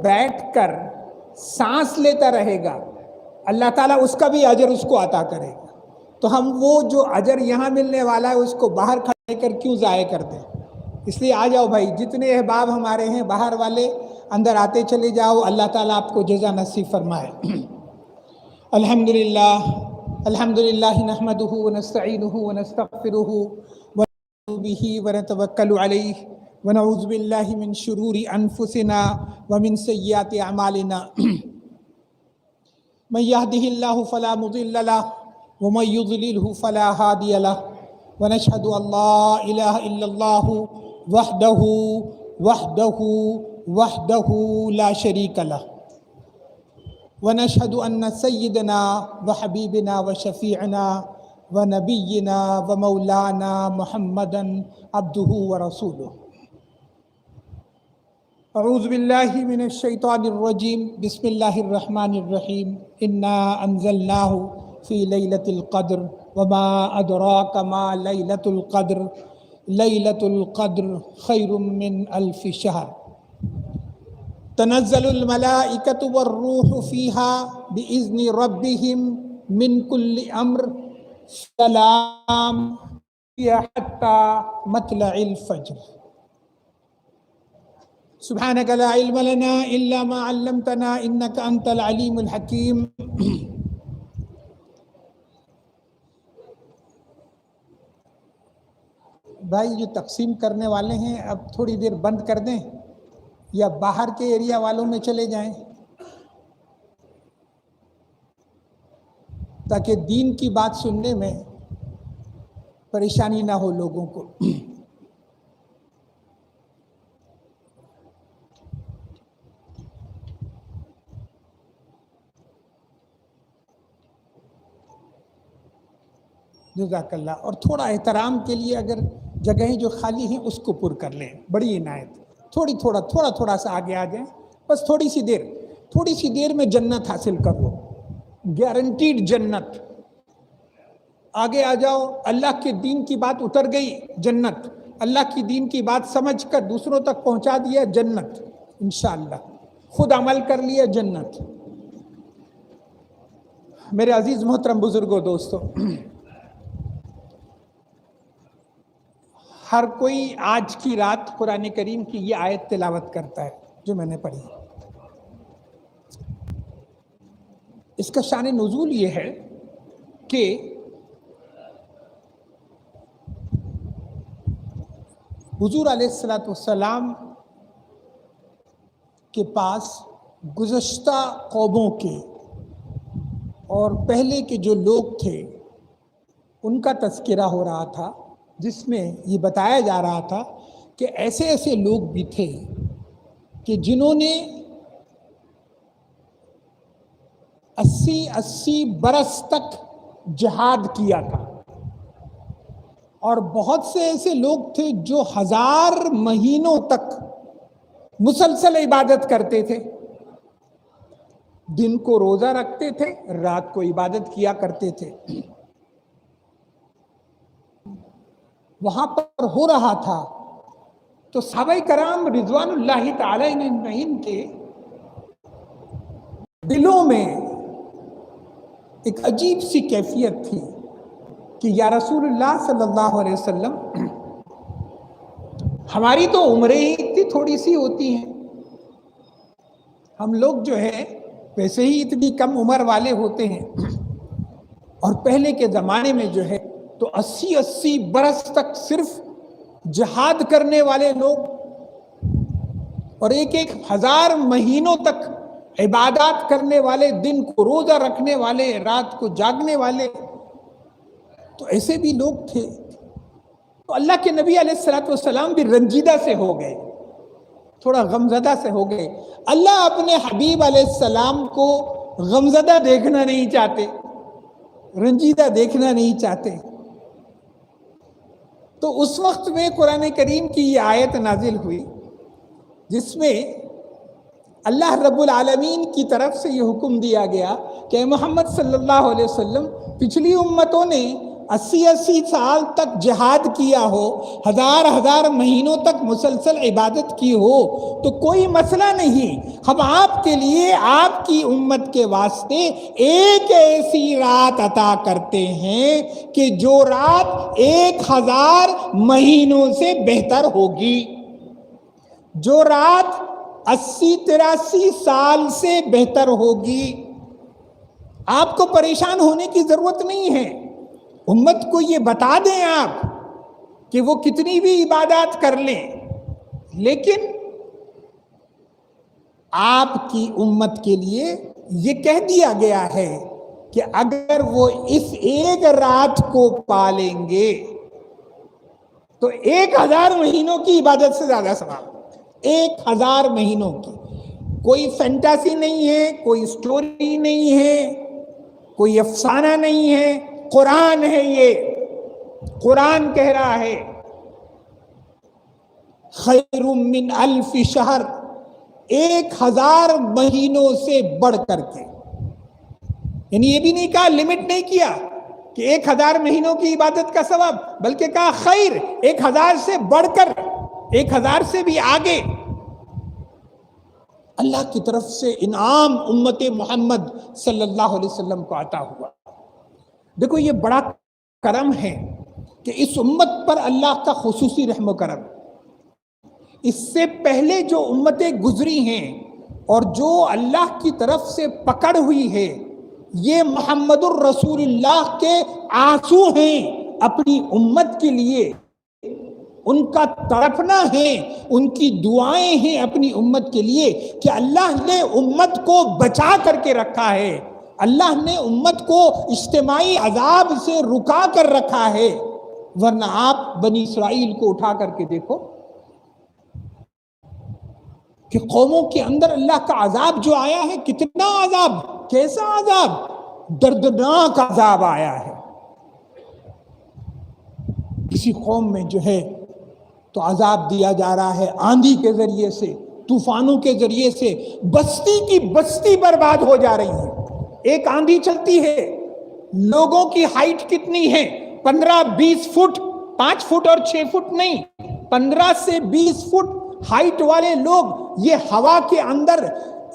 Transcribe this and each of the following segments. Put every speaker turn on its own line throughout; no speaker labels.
بیٹھ کر سانس لیتا رہے گا اللہ تعالیٰ اس کا بھی اجر اس کو عطا کرے گا. تو ہم وہ جو اجر یہاں ملنے والا ہے اس کو باہر کھڑے کر کیوں ضائع کرتے ہیں؟ اس لیے آ جاؤ بھائی، جتنے احباب ہمارے ہیں باہر والے اندر آتے چلے جاؤ. اللہ تعالیٰ آپ کو جزا نصیب فرمائے. الحمدللہ نحمدہ ونستعینہ ونستغفرہ ونؤمن بہ ونتوکل علیہ ونعوذ باللہ من شرور انفسنا ومن سیئات اعمالنا. من یہدہ اللہ فلا مضل لہ ومن یضللہ فلا ہادی لہ ونشہد ان لا الہ الا اللہ وحدہ لا شریک لہ ونشہد ان سیدنا وحبیبنا وشفیعنا ونبینا ومولانا محمدا عبدہ ورسولہ. اعوذ باللہ من الشیطان الرجیم. بسم اللہ الرحمن الرحیم. انا انزلناہ فی لیلۃ القدر وما ادراک ما لیلۃ القدر لیلۃ القدر خیر من الف شہر. تنزل الملائکۃ والروح فیہا بإذن ربہم من کل امر سلام ہی حتی مطلع الفجر. سبحانک لا علم لنا الا ما علمتنا انک انت العلیم الحکیم. بھائی جو تقسیم کرنے والے ہیں اب تھوڑی دیر بند کر دیں یا باہر کے ایریا والوں میں چلے جائیں تاکہ دین کی بات سننے میں پریشانی نہ ہو لوگوں کو. جزاک اللہ. اور تھوڑا احترام کے لیے اگر جگہیں جو خالی ہیں اس کو پر کر لیں، بڑی عنایت. تھوڑا سا آگے آ جائیں، بس تھوڑی سی دیر میں جنت حاصل کر لو، گارنٹیڈ جنت. آگے آ جاؤ، اللہ کے دین کی بات اتر گئی، جنت. اللہ کی دین کی بات سمجھ کر دوسروں تک پہنچا دیا، جنت انشاءاللہ. خود عمل کر لیا، جنت. میرے عزیز محترم بزرگوں، دوستو، ہر کوئی آج کی رات قرآن کریم کی یہ آیت تلاوت کرتا ہے جو میں نے پڑھی. اس کا شان نزول یہ ہے کہ حضور علیہ السلام کے پاس گزشتہ قوموں کے اور پہلے کے جو لوگ تھے ان کا تذکرہ ہو رہا تھا، جس میں یہ بتایا جا رہا تھا کہ ایسے لوگ بھی تھے کہ جنہوں نے 80 برس تک جہاد کیا تھا، اور بہت سے ایسے لوگ تھے جو 1000 مہینوں تک مسلسل عبادت کرتے تھے. دن کو روزہ رکھتے تھے، رات کو عبادت کیا کرتے تھے. وہاں پر ہو رہا تھا تو صحابہ کرام رضوان اللہ تعالی اجمعین کے دلوں میں ایک عجیب سی کیفیت تھی کہ یا رسول اللہ صلی اللہ علیہ وسلم، ہماری تو عمریں ہی اتنی تھوڑی سی ہوتی ہیں، ہم لوگ جو ہے ویسے ہی اتنی کم عمر والے ہوتے ہیں، اور پہلے کے زمانے میں جو ہے تو 80 برس تک صرف جہاد کرنے والے لوگ اور 1000 مہینوں تک عبادات کرنے والے، دن کو روزہ رکھنے والے، رات کو جاگنے والے، تو ایسے بھی لوگ تھے. تو اللہ کے نبی علیہ السلام بھی رنجیدہ سے ہو گئے، تھوڑا غمزدہ سے ہو گئے. اللہ اپنے حبیب علیہ السلام کو غمزدہ دیکھنا نہیں چاہتے، رنجیدہ دیکھنا نہیں چاہتے. تو اس وقت میں قرآن کریم کی یہ آیت نازل ہوئی جس میں اللہ رب العالمین کی طرف سے یہ حکم دیا گیا کہ محمد صلی اللہ علیہ وسلم، پچھلی امتوں نے 80 سال تک جہاد کیا ہو، ہزار مہینوں تک مسلسل عبادت کی ہو، تو کوئی مسئلہ نہیں. ہم آپ کے لیے، آپ کی امت کے واسطے ایک ایسی رات عطا کرتے ہیں کہ جو رات 1000 مہینوں سے بہتر ہوگی، جو رات 80-83 سال سے بہتر ہوگی. آپ کو پریشان ہونے کی ضرورت نہیں ہے. امت کو یہ بتا دیں آپ کہ وہ کتنی بھی عبادات کر لیں، لیکن آپ کی امت کے لیے یہ کہہ دیا گیا ہے کہ اگر وہ اس ایک رات کو پالیں گے تو 1000 مہینوں کی عبادت سے زیادہ ثواب. 1000 مہینوں کی. کوئی فینٹیسی نہیں ہے، کوئی سٹوری نہیں ہے، کوئی افسانہ نہیں ہے، قرآن ہے. یہ قرآن کہہ رہا ہے خیر من 1000 شہر، 1000 مہینوں سے بڑھ کر کے. یعنی یہ بھی نہیں کہا، لمٹ نہیں کیا کہ 1000 مہینوں کی عبادت کا ثواب، بلکہ کہا خیر، 1000 سے بڑھ کر، 1000 سے بھی آگے. اللہ کی طرف سے انعام امت محمد صلی اللہ علیہ وسلم کو عطا ہوا. دیکھو یہ بڑا کرم ہے کہ اس امت پر اللہ کا خصوصی رحم و کرم. اس سے پہلے جو امتیں گزری ہیں اور جو اللہ کی طرف سے پکڑ ہوئی ہے، یہ محمد الرسول اللہ کے آنسو ہیں اپنی امت کے لیے. ان کا تڑپنا ہے، ان کی دعائیں ہیں اپنی امت کے لیے کہ اللہ نے امت کو بچا کر کے رکھا ہے، اللہ نے امت کو اجتماعی عذاب سے رکا کر رکھا ہے. ورنہ آپ بنی اسرائیل کو اٹھا کر کے دیکھو کہ قوموں کے اندر اللہ کا عذاب جو آیا ہے، کتنا عذاب، کیسا عذاب، دردناک عذاب آیا ہے. کسی قوم میں جو ہے تو عذاب دیا جا رہا ہے آندھی کے ذریعے سے، طوفانوں کے ذریعے سے، بستی کی بستی برباد ہو جا رہی ہے. ایک آندھی چلتی ہے، لوگوں کی ہائٹ کتنی ہے؟ 15-20 فٹ، 5 فٹ اور 6 فٹ نہیں، 15 سے 20 فٹ ہائٹ والے لوگ یہ ہوا کے اندر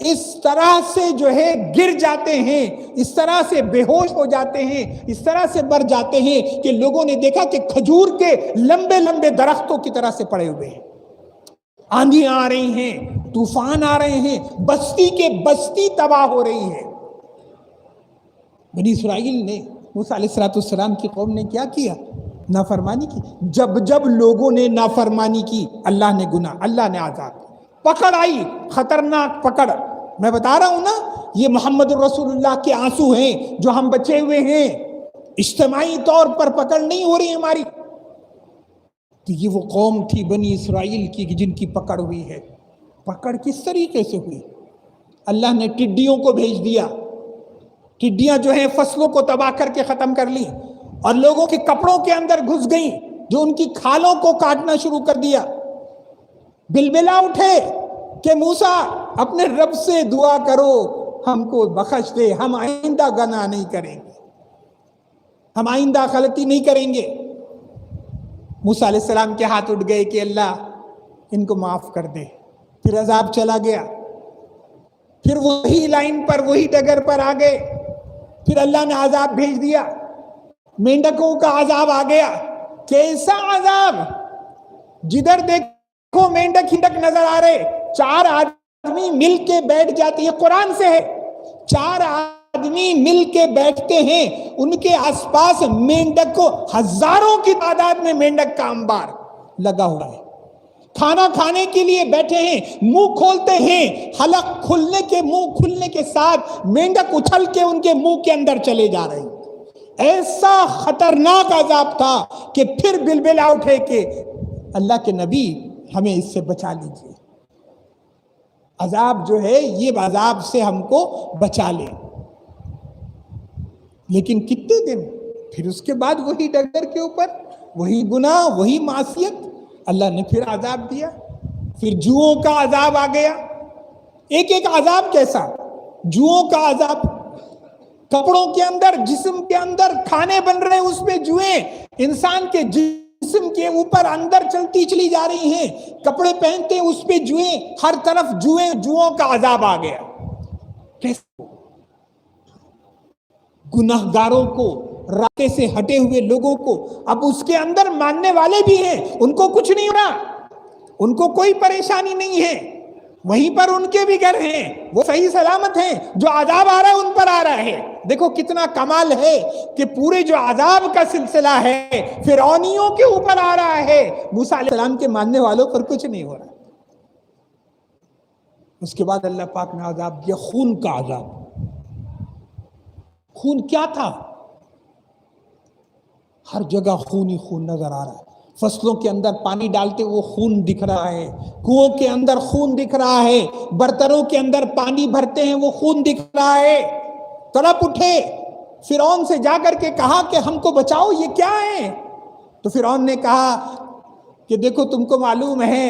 اس طرح سے جو ہے گر جاتے ہیں، اس طرح سے بے ہوش ہو جاتے ہیں، اس طرح سے مر جاتے ہیں کہ لوگوں نے دیکھا کہ کھجور کے لمبے لمبے درختوں کی طرح سے پڑے ہوئے ہیں. آندھیاں آ رہی ہیں، طوفان آ رہے ہیں، بستی کے بستی تباہ ہو رہی ہے. بنی اسرائیل نے، موسیٰ علیہ السلام کی قوم نے کیا کیا؟ نافرمانی کی. جب لوگوں نے نافرمانی کی، اللہ نے گناہ، اللہ نے عذاب، پکڑ آئی، خطرناک پکڑ. میں بتا رہا ہوں نا، یہ محمد الرسول اللہ کے آنسو ہیں جو ہم بچے ہوئے ہیں. اجتماعی طور پر پکڑ نہیں ہو رہی ہماری. تو یہ وہ قوم تھی بنی اسرائیل کی جن کی پکڑ ہوئی ہے. پکڑ کس طریقے سے ہوئی؟ اللہ نے ٹڈیوں کو بھیج دیا. ٹڈیاں جو ہیں فصلوں کو تباہ کر کے ختم کر لی، اور لوگوں کے کپڑوں کے اندر گھس گئیں جو ان کی کھالوں کو کاٹنا شروع کر دیا. بلبلا اٹھے کہ موسیٰ اپنے رب سے دعا کرو، ہم کو بخش دے، ہم آئندہ گناہ نہیں کریں گے، ہم آئندہ غلطی نہیں کریں گے. موسیٰ علیہ السلام کے ہاتھ اٹھ گئے کہ اللہ ان کو معاف کر دے. پھر عذاب چلا گیا، پھر وہی لائن پر، وہی ڈگر پر آ گئے. پھر اللہ نے عذاب بھیج دیا، مینڈکوں کا عذاب آ گیا. کیسا عذاب! جدھر دیکھو مینڈک ہنڈک نظر آ رہے. 4 آدمی مل کے بیٹھ جاتے، یہ قرآن سے ہے. 4 آدمی مل کے بیٹھتے ہیں، ان کے آس پاس مینڈک کو، ہزاروں کی تعداد میں مینڈک کا انبار لگا ہوا ہے. کھانا کھانے کے لیے بیٹھے ہیں، منہ کھولتے ہیں، حلق کھلنے کے، منہ کھلنے کے ساتھ مینڈک اچھل کے ان کے منہ کے اندر چلے جا رہے ہیں. ایسا خطرناک عذاب تھا کہ پھر بلبلا اٹھے کہ اللہ کے نبی ہمیں اس سے بچا لیجیے. عذاب جو ہے یہ عذاب سے ہم کو بچا لے. لیکن کتنے دن؟ پھر اس کے بعد وہی ڈگر کے اوپر وہی گناہ، وہی معصیت. اللہ نے پھر عذاب دیا. پھر جوؤں کا عذاب آ گیا. ایک عذاب کیسا؟ جوؤں کا عذاب. کپڑوں کے اندر، جسم کے اندر کھانے بن رہے ہیں اس پہ جوئیں، انسان کے جسم کے اوپر اندر چلتی چلی جا رہی ہیں، کپڑے پہنتے ہیں اس پہ جوئیں، ہر طرف جوئیں، جوؤں کا عذاب آ گیا. کیسے گناہگاروں کو، راستے سے ہٹے ہوئے لوگوں کو، اب اس کے اندر ماننے والے بھی ہیں، ان کو کچھ نہیں ہو رہا، ان کو کوئی پریشانی نہیں ہے، وہیں پر ان کے بھی گھر ہیں، وہ صحیح سلامت ہیں، جو عذاب آ رہا ہے ان پر آ رہا ہے. دیکھو کتنا کمال ہے کہ پورے جو عذاب کا سلسلہ ہے فرعونیوں کے اوپر آ رہا ہے، موسیٰ علیہ السلام کے ماننے والوں پر کچھ نہیں ہو رہا. اس کے بعد اللہ پاک نے عذاب دیا، خون کا عذاب. خون کیا تھا؟ ہر جگہ خون ہی خون نظر آ رہا ہے. فصلوں کے اندر پانی ڈالتے وہ خون دکھ رہا ہے، کنووں کے اندر خون دکھ رہا ہے، برتنوں کے اندر پانی بھرتے ہیں وہ خون دکھ رہا ہے. تڑپ اٹھے، فرعون سے جا کر کے کہا کہ ہم کو بچاؤ، یہ کیا ہے؟ تو فرعون نے کہا کہ دیکھو تم کو معلوم ہے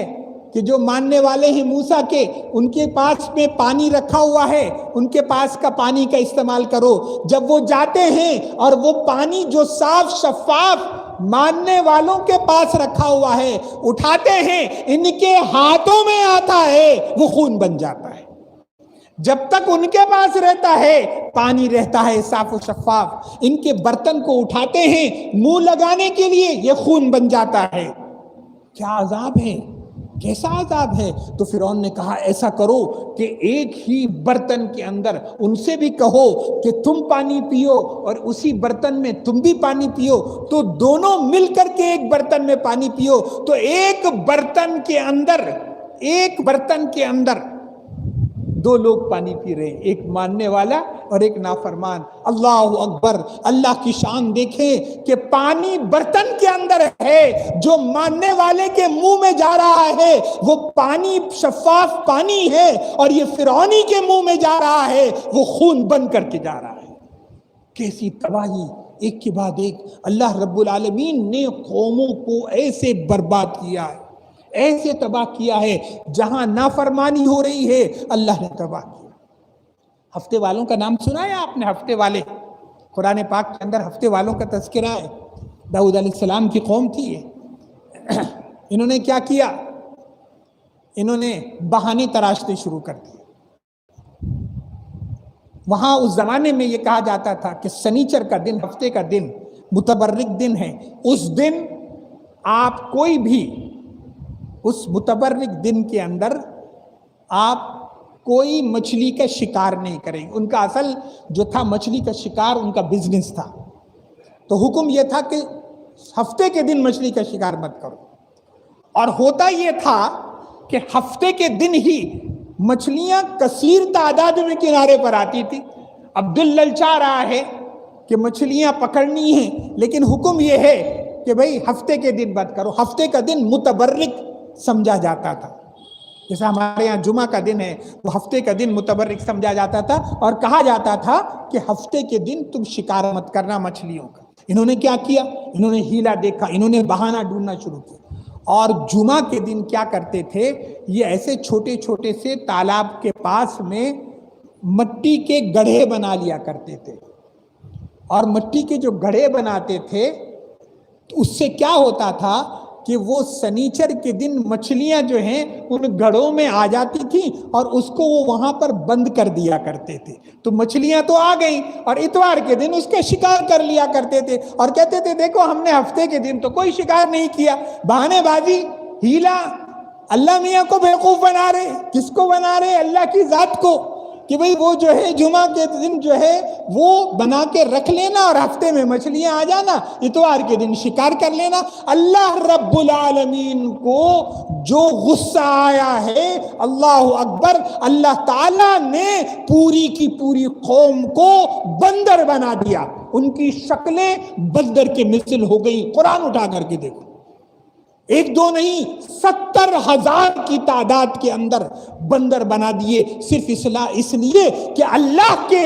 کہ جو ماننے والے ہیں موسیٰ کے، ان کے پاس میں پانی رکھا ہوا ہے، ان کے پاس کا پانی کا استعمال کرو. جب وہ جاتے ہیں اور وہ پانی جو صاف شفاف ماننے والوں کے پاس رکھا ہوا ہے اٹھاتے ہیں، ان کے ہاتھوں میں آتا ہے وہ خون بن جاتا ہے. جب تک ان کے پاس رہتا ہے پانی رہتا ہے صاف و شفاف، ان کے برتن کو اٹھاتے ہیں منہ لگانے کے لیے یہ خون بن جاتا ہے. کیا عذاب ہے، کیسا عذاب ہے؟ تو فرعون نے کہا ایسا کرو کہ ایک ہی برتن کے اندر ان سے بھی کہو کہ تم پانی پیو اور اسی برتن میں تم بھی پانی پیو، تو دونوں مل کر کے ایک برتن میں پانی پیو. تو ایک برتن کے اندر دو لوگ پانی پی رہے ہیں، ایک ماننے والا اور ایک نافرمان. اللہ اکبر، اللہ کی شان دیکھیں کہ پانی برتن کے اندر ہے، جو ماننے والے کے منہ میں جا رہا ہے وہ پانی شفاف پانی ہے، اور یہ فرعونی کے منہ میں جا رہا ہے وہ خون بن کر کے جا رہا ہے. کیسی تباہی، ایک کے بعد ایک. اللہ رب العالمین نے قوموں کو ایسے برباد کیا ہے، ایسے تباہ کیا ہے، جہاں نافرمانی ہو رہی ہے اللہ نے تباہ کیا. ہفتے والوں کا نام سنا ہے آپ نے؟ ہفتے والے قرآن پاک کے اندر ہفتے والوں کا تذکرہ ہے. داؤد علیہ السلام کی قوم تھی یہ. انہوں نے کیا کیا؟ انہوں نے بہانے تراشنے شروع کر دیے. وہاں اس زمانے میں یہ کہا جاتا تھا کہ سنیچر کا دن، ہفتے کا دن متبرک دن ہے. اس دن آپ کوئی بھی اس متبرک دن کے اندر آپ کوئی مچھلی کا شکار نہیں کریں. ان کا اصل جو تھا مچھلی کا شکار ان کا بزنس تھا، تو حکم یہ تھا کہ ہفتے کے دن مچھلی کا شکار مت کرو. اور ہوتا یہ تھا کہ ہفتے کے دن ہی مچھلیاں کثیر تعداد میں کنارے پر آتی تھی. اب دل للچا رہا ہے کہ مچھلیاں پکڑنی ہیں، لیکن حکم یہ ہے کہ بھئی ہفتے کے دن مت کرو. ہفتے کا دن متبرک سمجھا جاتا تھا. جیسا ہمارے یہاں جمعہ کا دن ہے، وہ ہفتے کا دن متبرک سمجھا جاتا تھا، اور کہا جاتا تھا کہ ہفتے کے دن تم شکار مت کرنا مچھلیوں کا. انہوں نے کیا کیا؟ انہوں نے ہیلا دیکھا، انہوں نے بہانہ ڈھونڈنا شروع کیا. اور جمعہ کے دن کیا کرتے تھے؟ یہ ایسے چھوٹے چھوٹے سے تالاب کے پاس میں مٹی کے گڑھے بنا لیا کرتے تھے. اور مٹی کے جو گڑھے بناتے تھے تو اس سے کیا ہوتا تھا کہ وہ سنیچر کے دن مچھلیاں جو ہیں ان گڑھوں میں آ جاتی تھیں اور اس کو وہ وہاں پر بند کر دیا کرتے تھے. تو مچھلیاں تو آ گئیں اور اتوار کے دن اس کا شکار کر لیا کرتے تھے اور کہتے تھے دیکھو ہم نے ہفتے کے دن تو کوئی شکار نہیں کیا. بہانے بازی، ہیلا. اللہ میاں کو بیوقوف بنا رہے. کس کو بنا رہے؟ اللہ کی ذات کو، کہ بھئی وہ جو ہے جمعہ کے دن جو ہے وہ بنا کے رکھ لینا اور ہفتے میں مچھلیاں آ جانا، اتوار کے دن شکار کر لینا. اللہ رب العالمین کو جو غصہ آیا ہے، اللہ اکبر، اللہ تعالیٰ نے پوری کی پوری قوم کو بندر بنا دیا. ان کی شکلیں بندر کے مثل ہو گئی. قرآن اٹھا کر کے دیکھو، ایک دو نہیں 70,000 کی تعداد کے اندر بندر بنا دیے، صرف اس لیے کہ اللہ کے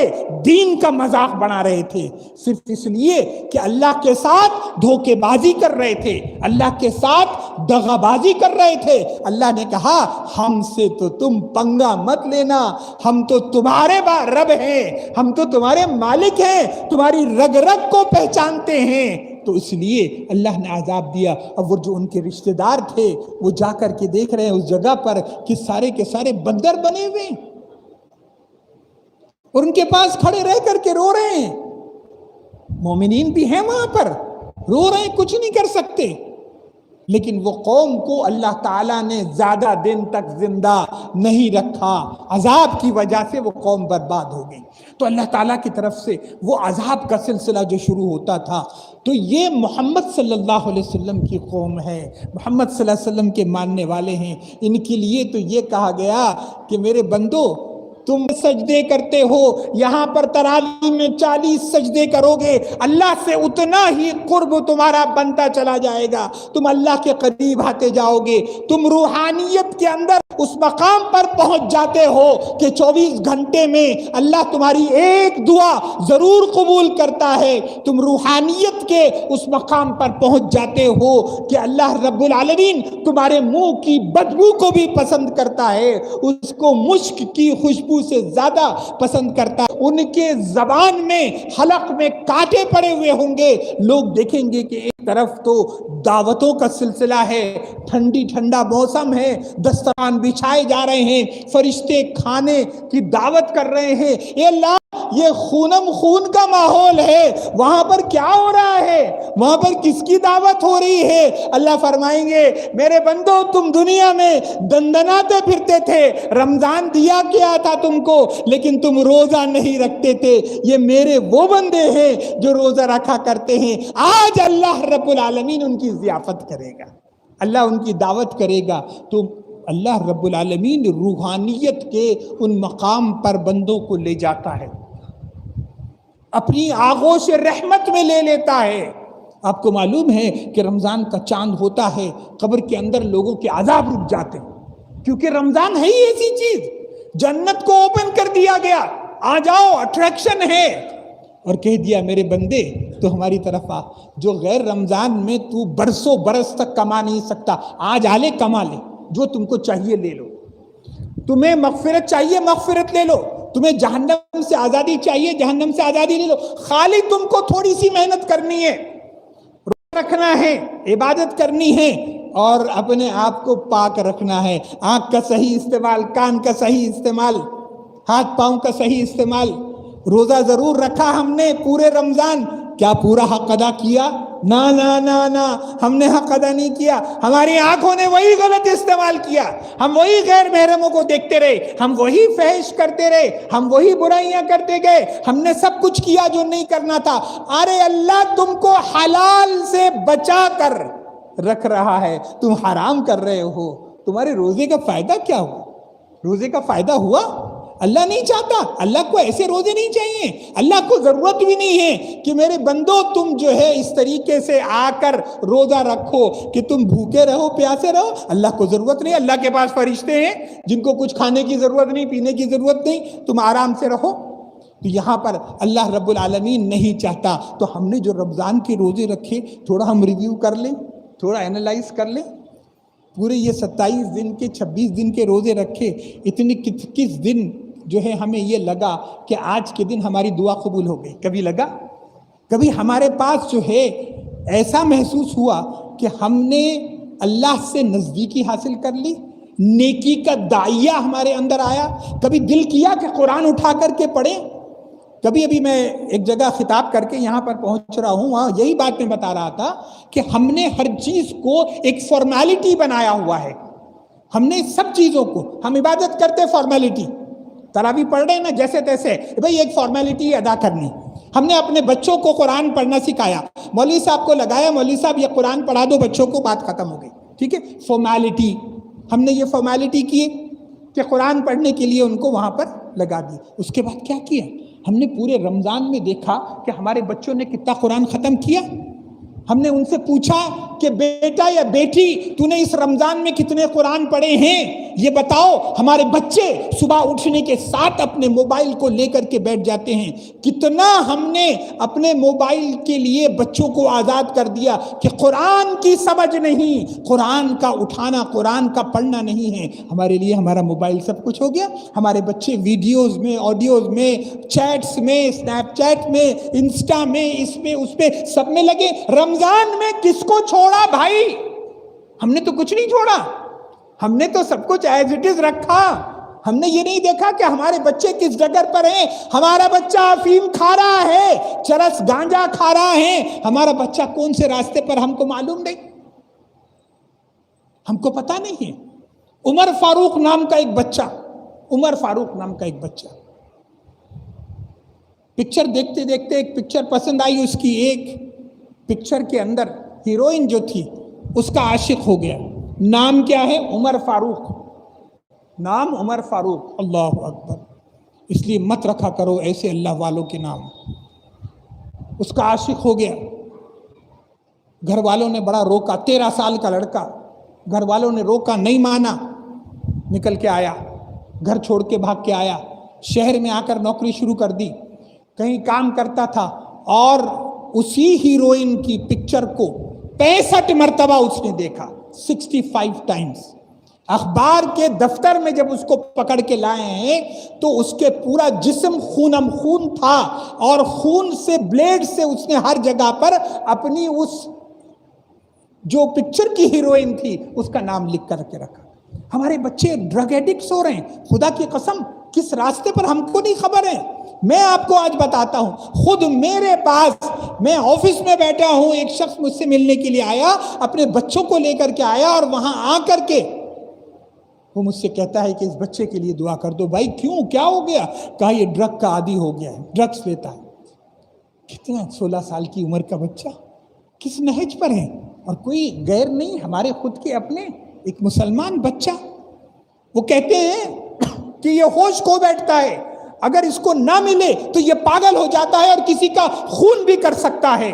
دین کا مذاق بنا رہے تھے، صرف اس لیے کہ اللہ کے ساتھ دھوکے بازی کر رہے تھے، اللہ کے ساتھ دغا بازی کر رہے تھے۔ اللہ نے کہا ہم سے تو تم پنگا مت لینا، ہم تو تمہارے رب ہیں، ہم تو تمہارے مالک ہیں، تمہاری رگ رگ کو پہچانتے ہیں۔ تو اس لیے اللہ نے عذاب دیا۔ اب وہ جو ان کے رشتہ دار تھے وہ جا کر کے دیکھ رہے ہیں اس جگہ پر کہ سارے کے سارے بندر بنے ہوئے ہیں، اور ان کے پاس کھڑے رہ کر کے رو رہے ہیں۔ مومنین بھی ہیں وہاں پر، رو رہے ہیں، کچھ نہیں کر سکتے۔ لیکن وہ قوم کو اللہ تعالیٰ نے زیادہ دن تک زندہ نہیں رکھا، عذاب کی وجہ سے وہ قوم برباد ہو گئی۔ تو اللہ تعالیٰ کی طرف سے وہ عذاب کا سلسلہ جو شروع ہوتا تھا، تو یہ محمد صلی اللہ علیہ وسلم کی قوم ہے، محمد صلی اللہ علیہ وسلم کے ماننے والے ہیں۔ ان کے لیے تو یہ کہا گیا کہ میرے بندو تم سجدے کرتے ہو، یہاں پر تراویح میں 40 سجدے کرو گے، اللہ سے اتنا ہی قرب تمہارا بنتا چلا جائے گا، تم اللہ کے قریب آتے جاؤ گے، تم روحانیت کے اندر اس مقام پر پہنچ جاتے ہو کہ 24 گھنٹے میں اللہ تمہاری ایک دعا ضرور قبول کرتا ہے، تم روحانیت کے اس مقام پر پہنچ جاتے ہو کہ اللہ رب العالمین تمہارے منہ کی بدبو کو بھی پسند کرتا ہے، اس کو مشک کی خوشبو سے زیادہ پسند کرتا ہے۔ ان کے زبان میں حلق میں کانٹے پڑے ہوئے ہوں گے، لوگ دیکھیں گے کہ ایک طرف تو دعوتوں کا سلسلہ ہے، ٹھنڈا موسم ہے، دسترخوان بچھائے جا رہے ہیں، فرشتے کھانے کی دعوت کر رہے ہیں، اے اللہ یہ خونم خون کا ماحول ہے، وہاں پر کیا ہو رہا ہے، وہاں پر کس کی دعوت ہو رہی ہے؟ اللہ فرمائیں گے میرے بندو تم دنیا میں دندناتے پھرتے تھے، رمضان دیا کیا تھا تم کو، لیکن تم روزہ نہیں رکھتے تھے، یہ میرے وہ بندے ہیں جو روزہ رکھا کرتے ہیں۔ آج اللہ رب العالمین ان کی ضیافت کرے گا، اللہ ان کی دعوت کرے گا، تو اللہ رب العالمین روحانیت کے ان مقام پر بندوں کو لے جاتا ہے، اپنی آغوش رحمت میں لے لیتا ہے۔ آپ کو معلوم ہے کہ رمضان کا چاند ہوتا ہے، قبر کے اندر لوگوں کے عذاب رک جاتے ہیں، کیونکہ رمضان ہے ہی ایسی چیز، جنت کو اوپن کر دیا گیا، آ جاؤ، اٹریکشن ہے، اور کہہ دیا میرے بندے تو ہماری طرف آ، جو غیر رمضان میں تو برسوں برس تک کما نہیں سکتا، آج آلے کما لے، جو تم کو چاہیے لے لو، تمہیں مغفرت چاہیے مغفرت لے لو، تمہیں جہنم سے آزادی چاہیے جہنم سے آزادی لے لو، خالی تم کو تھوڑی سی محنت کرنی ہے، روزہ رکھنا ہے، عبادت کرنی ہے، اور اپنے آپ کو پاک رکھنا ہے، آنکھ کا صحیح استعمال، کان کا صحیح استعمال، ہاتھ پاؤں کا صحیح استعمال۔ روزہ ضرور رکھا ہم نے پورے رمضان، کیا پورا حق ادا کیا؟ نا نا نا نا، ہم نے حق ادا نہیں کیا، ہماری آنکھوں نے وہی غلط استعمال کیا، ہم وہی غیر محرموں کو دیکھتے رہے، ہم وہی فحش کرتے رہے، ہم وہی برائیاں کرتے گئے، ہم نے سب کچھ کیا جو نہیں کرنا تھا۔ ارے اللہ تم کو حلال سے بچا کر رکھ رہا ہے، تم حرام کر رہے ہو، تمہارے روزے کا فائدہ کیا ہوا؟ روزے کا فائدہ ہوا؟ اللہ نہیں چاہتا، اللہ کو ایسے روزے نہیں چاہیے، اللہ کو ضرورت بھی نہیں ہے کہ میرے بندو تم جو ہے اس طریقے سے آ کر روزہ رکھو کہ تم بھوکے رہو پیاسے رہو، اللہ کو ضرورت نہیں، اللہ کے پاس فرشتے ہیں جن کو کچھ کھانے کی ضرورت نہیں، پینے کی ضرورت نہیں، تم آرام سے رہو۔ تو یہاں پر اللہ رب العالمین نہیں چاہتا، تو ہم نے جو رمضان کے روزے رکھے تھوڑا ہم ریویو کر لیں، تھوڑا اینالائز کر لیں، پورے یہ 27 دن کے 26 دن کے روزے رکھے، اتنے کس دن جو ہے ہمیں یہ لگا کہ آج کے دن ہماری دعا قبول ہو گئی؟ کبھی لگا؟ کبھی ہمارے پاس جو ہے ایسا محسوس ہوا کہ ہم نے اللہ سے نزدیکی حاصل کر لی، نیکی کا داعیہ ہمارے اندر آیا؟ کبھی دل کیا کہ قرآن اٹھا کر کے پڑھیں؟ کبھی ابھی میں ایک جگہ خطاب کر کے یہاں پر پہنچ رہا ہوں، وہاں یہی بات میں بتا رہا تھا کہ ہم نے ہر چیز کو ایک فارمیلٹی بنایا ہوا ہے، ہم نے سب چیزوں کو، ہم عبادت کرتے فارمیلٹی، تراویح پڑھ رہے ہیں نا جیسے تیسے، بھئی ایک فارمیلٹی ادا کرنی، ہم نے اپنے بچوں کو قرآن پڑھنا سکھایا، مولوی صاحب کو لگایا، مولوی صاحب یہ قرآن پڑھا دو بچوں کو، بات ختم ہو گئی، ٹھیک ہے، فارمیلٹی، ہم نے یہ فارمیلٹی کی کہ قرآن پڑھنے کے لیے ان کو وہاں پر لگا دی۔ اس کے بعد کیا کیا؟ ہم نے پورے رمضان میں دیکھا کہ ہمارے بچوں نے کتنا قرآن ختم کیا، ہم نے ان سے پوچھا کہ بیٹا یا بیٹی تو نے اس رمضان میں کتنے قرآن پڑھے ہیں، یہ بتاؤ۔ ہمارے بچے صبح اٹھنے کے ساتھ اپنے موبائل کو لے کر کے بیٹھ جاتے ہیں۔ کتنا ہم نے اپنے موبائل کے لیے بچوں کو آزاد کر دیا کہ قرآن کی سمجھ نہیں، قرآن کا اٹھانا، قرآن کا پڑھنا نہیں ہے۔ ہمارے لیے ہمارا موبائل سب کچھ ہو گیا۔ ہمارے بچے ویڈیوز میں، آڈیوز میں، چیٹس میں، اسنیپ چیٹ میں، انسٹا میں، اس میں اس پہ سب میں لگے۔ رمضان میں کس کو چھوڑا بھائی؟ ہم نے تو کچھ نہیں چھوڑا، ہم نے تو سب کچھ ایز اٹ از رکھا۔ ہم نے یہ نہیں دیکھا کہ ہمارے بچے کس ڈگر پر ہیں۔ ہمارا بچہ افیم کھا رہا ہے، چرس گانجا کھا رہا ہے، ہمارا بچہ کون سے راستے پر ہم کو معلوم نہیں، ہم کو پتا نہیں ہے۔ عمر فاروق نام کا ایک بچہ، عمر فاروق نام کا ایک بچہ پکچر دیکھتے دیکھتے ایک پکچر پسند آئی اس کی، ایک پکچر کے اندر ہیروئن جو تھی اس کا عاشق ہو گیا۔ نام کیا ہے؟ عمر فاروق، نام عمر فاروق۔ اللہ اکبر! اس لیے مت رکھا کرو ایسے اللہ والوں کے نام۔ اس کا عاشق ہو گیا، گھر والوں نے بڑا روکا، 13 سال کا لڑکا، گھر والوں نے روکا، نہیں مانا، نکل کے آیا، گھر چھوڑ کے بھاگ کے آیا، شہر میں آ کر نوکری شروع کر دی، کہیں کام کرتا تھا، اور اسی ہیروئن کی پکچر کو 65 مرتبہ اس نے دیکھا، 65 ٹائمز۔ اخبار کے دفتر میں جب اس کو پکڑ کے لائے ہیں تو اس کے پورا جسم خونم خون تھا، اور خون سے، بلیڈ سے اس نے ہر جگہ پر اپنی اس جو پکچر کی ہیروئن تھی اس کا نام لکھ کر کے رکھا۔ ہمارے بچے ڈرگ ایڈکٹس ہو رہے ہیں، خدا کی قسم کس راستے پر ہم کو نہیں خبر ہے۔ میں آپ کو آج بتاتا ہوں، خود میرے پاس، میں آفس میں بیٹھا ہوں، ایک شخص مجھ سے ملنے کے لیے آیا، اپنے بچوں کو لے کر کے آیا، اور وہاں آ کر کے وہ مجھ سے کہتا ہے کہ اس بچے کے لیے دعا کر دو۔ بھائی کیوں، کیا ہو گیا؟ کہا یہ ڈرگ کا عادی ہو گیا ہے، ڈرگس لیتا ہے۔ کتنا 16 سال کی عمر کا بچہ کس نہج پر ہے، اور کوئی غیر نہیں، ہمارے خود کے اپنے، ایک مسلمان بچہ۔ وہ کہتے ہیں کہ یہ ہوش کھو بیٹھتا ہے، اگر اس کو نہ ملے تو یہ پاگل ہو جاتا ہے اور کسی کا خون بھی کر سکتا ہے،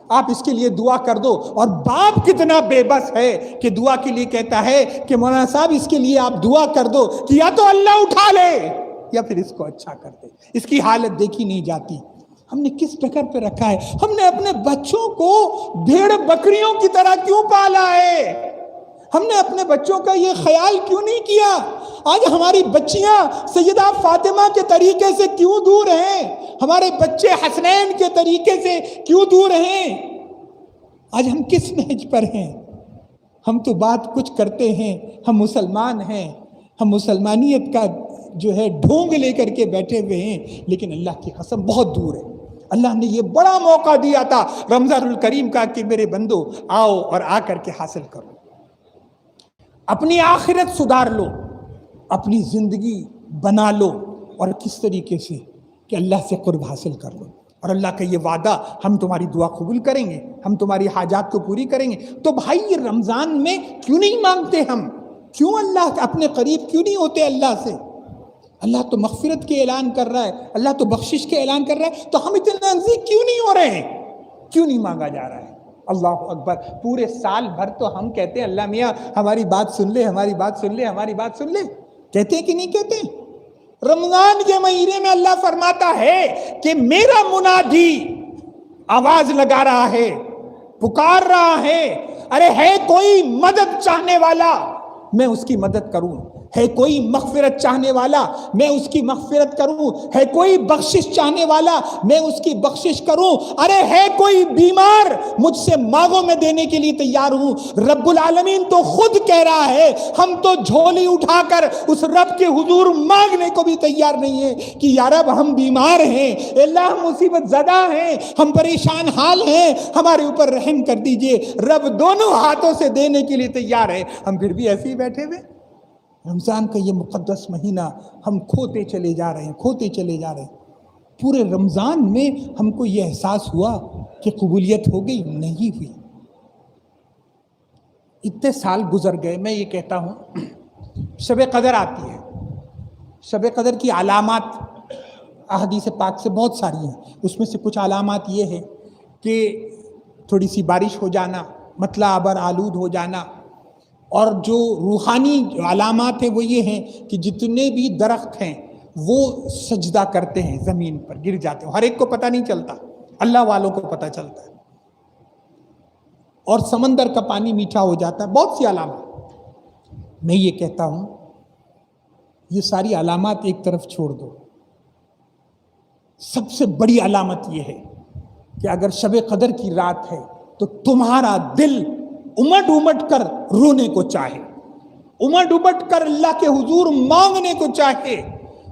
آپ اس کے لیے دعا کر دو۔ اور باپ کتنا بے بس ہے کہ دعا کے لیے کہتا ہے کہ مولانا صاحب اس کے لیے آپ دعا کر دو کہ یا تو اللہ اٹھا لے یا پھر اس کو اچھا کر دے۔ اس کی حالت دیکھی نہیں جاتی۔ ہم نے کس ڈگر پہ رکھا ہے؟ ہم نے اپنے بچوں کو بھیڑ بکریوں کی طرح کیوں پالا ہے؟ ہم نے اپنے بچوں کا یہ خیال کیوں نہیں کیا؟ آج ہماری بچیاں سیدہ فاطمہ کے طریقے سے کیوں دور ہیں؟ ہمارے بچے حسنین کے طریقے سے کیوں دور ہیں؟ آج ہم کس نہج پر ہیں؟ ہم تو بات کچھ کرتے ہیں، ہم مسلمان ہیں، ہم مسلمانیت کا جو ہے ڈھونگ لے کر کے بیٹھے ہوئے ہیں، لیکن اللہ کی قسم بہت دور ہے۔ اللہ نے یہ بڑا موقع دیا تھا رمضان الکریم کا کہ میرے بندو آؤ اور آ کر کے حاصل کرو، اپنی آخرت سدھار لو، اپنی زندگی بنا لو، اور کس طریقے سے کہ اللہ سے قرب حاصل کر لو۔ اور اللہ کا یہ وعدہ، ہم تمہاری دعا قبول کریں گے، ہم تمہاری حاجات کو پوری کریں گے۔ تو بھائی یہ رمضان میں کیوں نہیں مانگتے ہم؟ کیوں اللہ اپنے قریب کیوں نہیں ہوتے اللہ سے؟ اللہ تو مغفرت کے اعلان کر رہا ہے، اللہ تو بخشش کے اعلان کر رہا ہے، تو ہم اتنے نزدیک کیوں نہیں ہو رہے ہیں؟ کیوں نہیں مانگا جا رہا ہے؟ اللہ اکبر! پورے سال بھر تو ہم کہتے ہیں اللہ میاں ہماری بات سن لے، ہماری بات سن لے، ہماری بات سن لے، کہتے ہیں کہ نہیں کہتے؟ رمضان کے مہینے میں اللہ فرماتا ہے کہ میرا منادی آواز لگا رہا ہے، پکار رہا ہے، ارے ہے کوئی مدد چاہنے والا میں اس کی مدد کروں، ہے کوئی مغفرت چاہنے والا میں اس کی مغفرت کروں، ہے کوئی بخشش چاہنے والا میں اس کی بخشش کروں، ارے ہے کوئی بیمار مجھ سے مانگو میں دینے کے لیے تیار ہوں۔ رب العالمین تو خود کہہ رہا ہے، ہم تو جھولی اٹھا کر اس رب کے حضور مانگنے کو بھی تیار نہیں ہے کہ یا رب ہم بیمار ہیں، اللہ ہم مصیبت زدہ ہیں، ہم پریشان حال ہیں، ہمارے اوپر رحم کر دیجئے۔ رب دونوں ہاتھوں سے دینے کے لیے تیار ہے، ہم پھر بھی ایسے ہی بیٹھے ہوئے۔ رمضان کا یہ مقدس مہینہ ہم کھوتے چلے جا رہے ہیں، کھوتے چلے جا رہے ہیں۔ پورے رمضان میں ہم کو یہ احساس ہوا کہ قبولیت ہو گئی؟ نہیں ہوئی۔ اتنے سال گزر گئے، میں یہ کہتا ہوں شب قدر آتی ہے، شب قدر کی علامات احادیث پاک سے بہت ساری ہیں، اس میں سے کچھ علامات یہ ہے کہ تھوڑی سی بارش ہو جانا، مطلع ابر آلود ہو جانا. اور جو روحانی علامات ہیں وہ یہ ہیں کہ جتنے بھی درخت ہیں وہ سجدہ کرتے ہیں، زمین پر گر جاتے ہیں. ہر ایک کو پتہ نہیں چلتا، اللہ والوں کو پتہ چلتا ہے. اور سمندر کا پانی میٹھا ہو جاتا ہے. بہت سی علامات. میں یہ کہتا ہوں یہ ساری علامات ایک طرف چھوڑ دو. سب سے بڑی علامت یہ ہے کہ اگر شب قدر کی رات ہے تو تمہارا دل امٹ امٹ کر رونے کو چاہے، امٹ امٹ کر اللہ کے حضور مانگنے کو چاہے،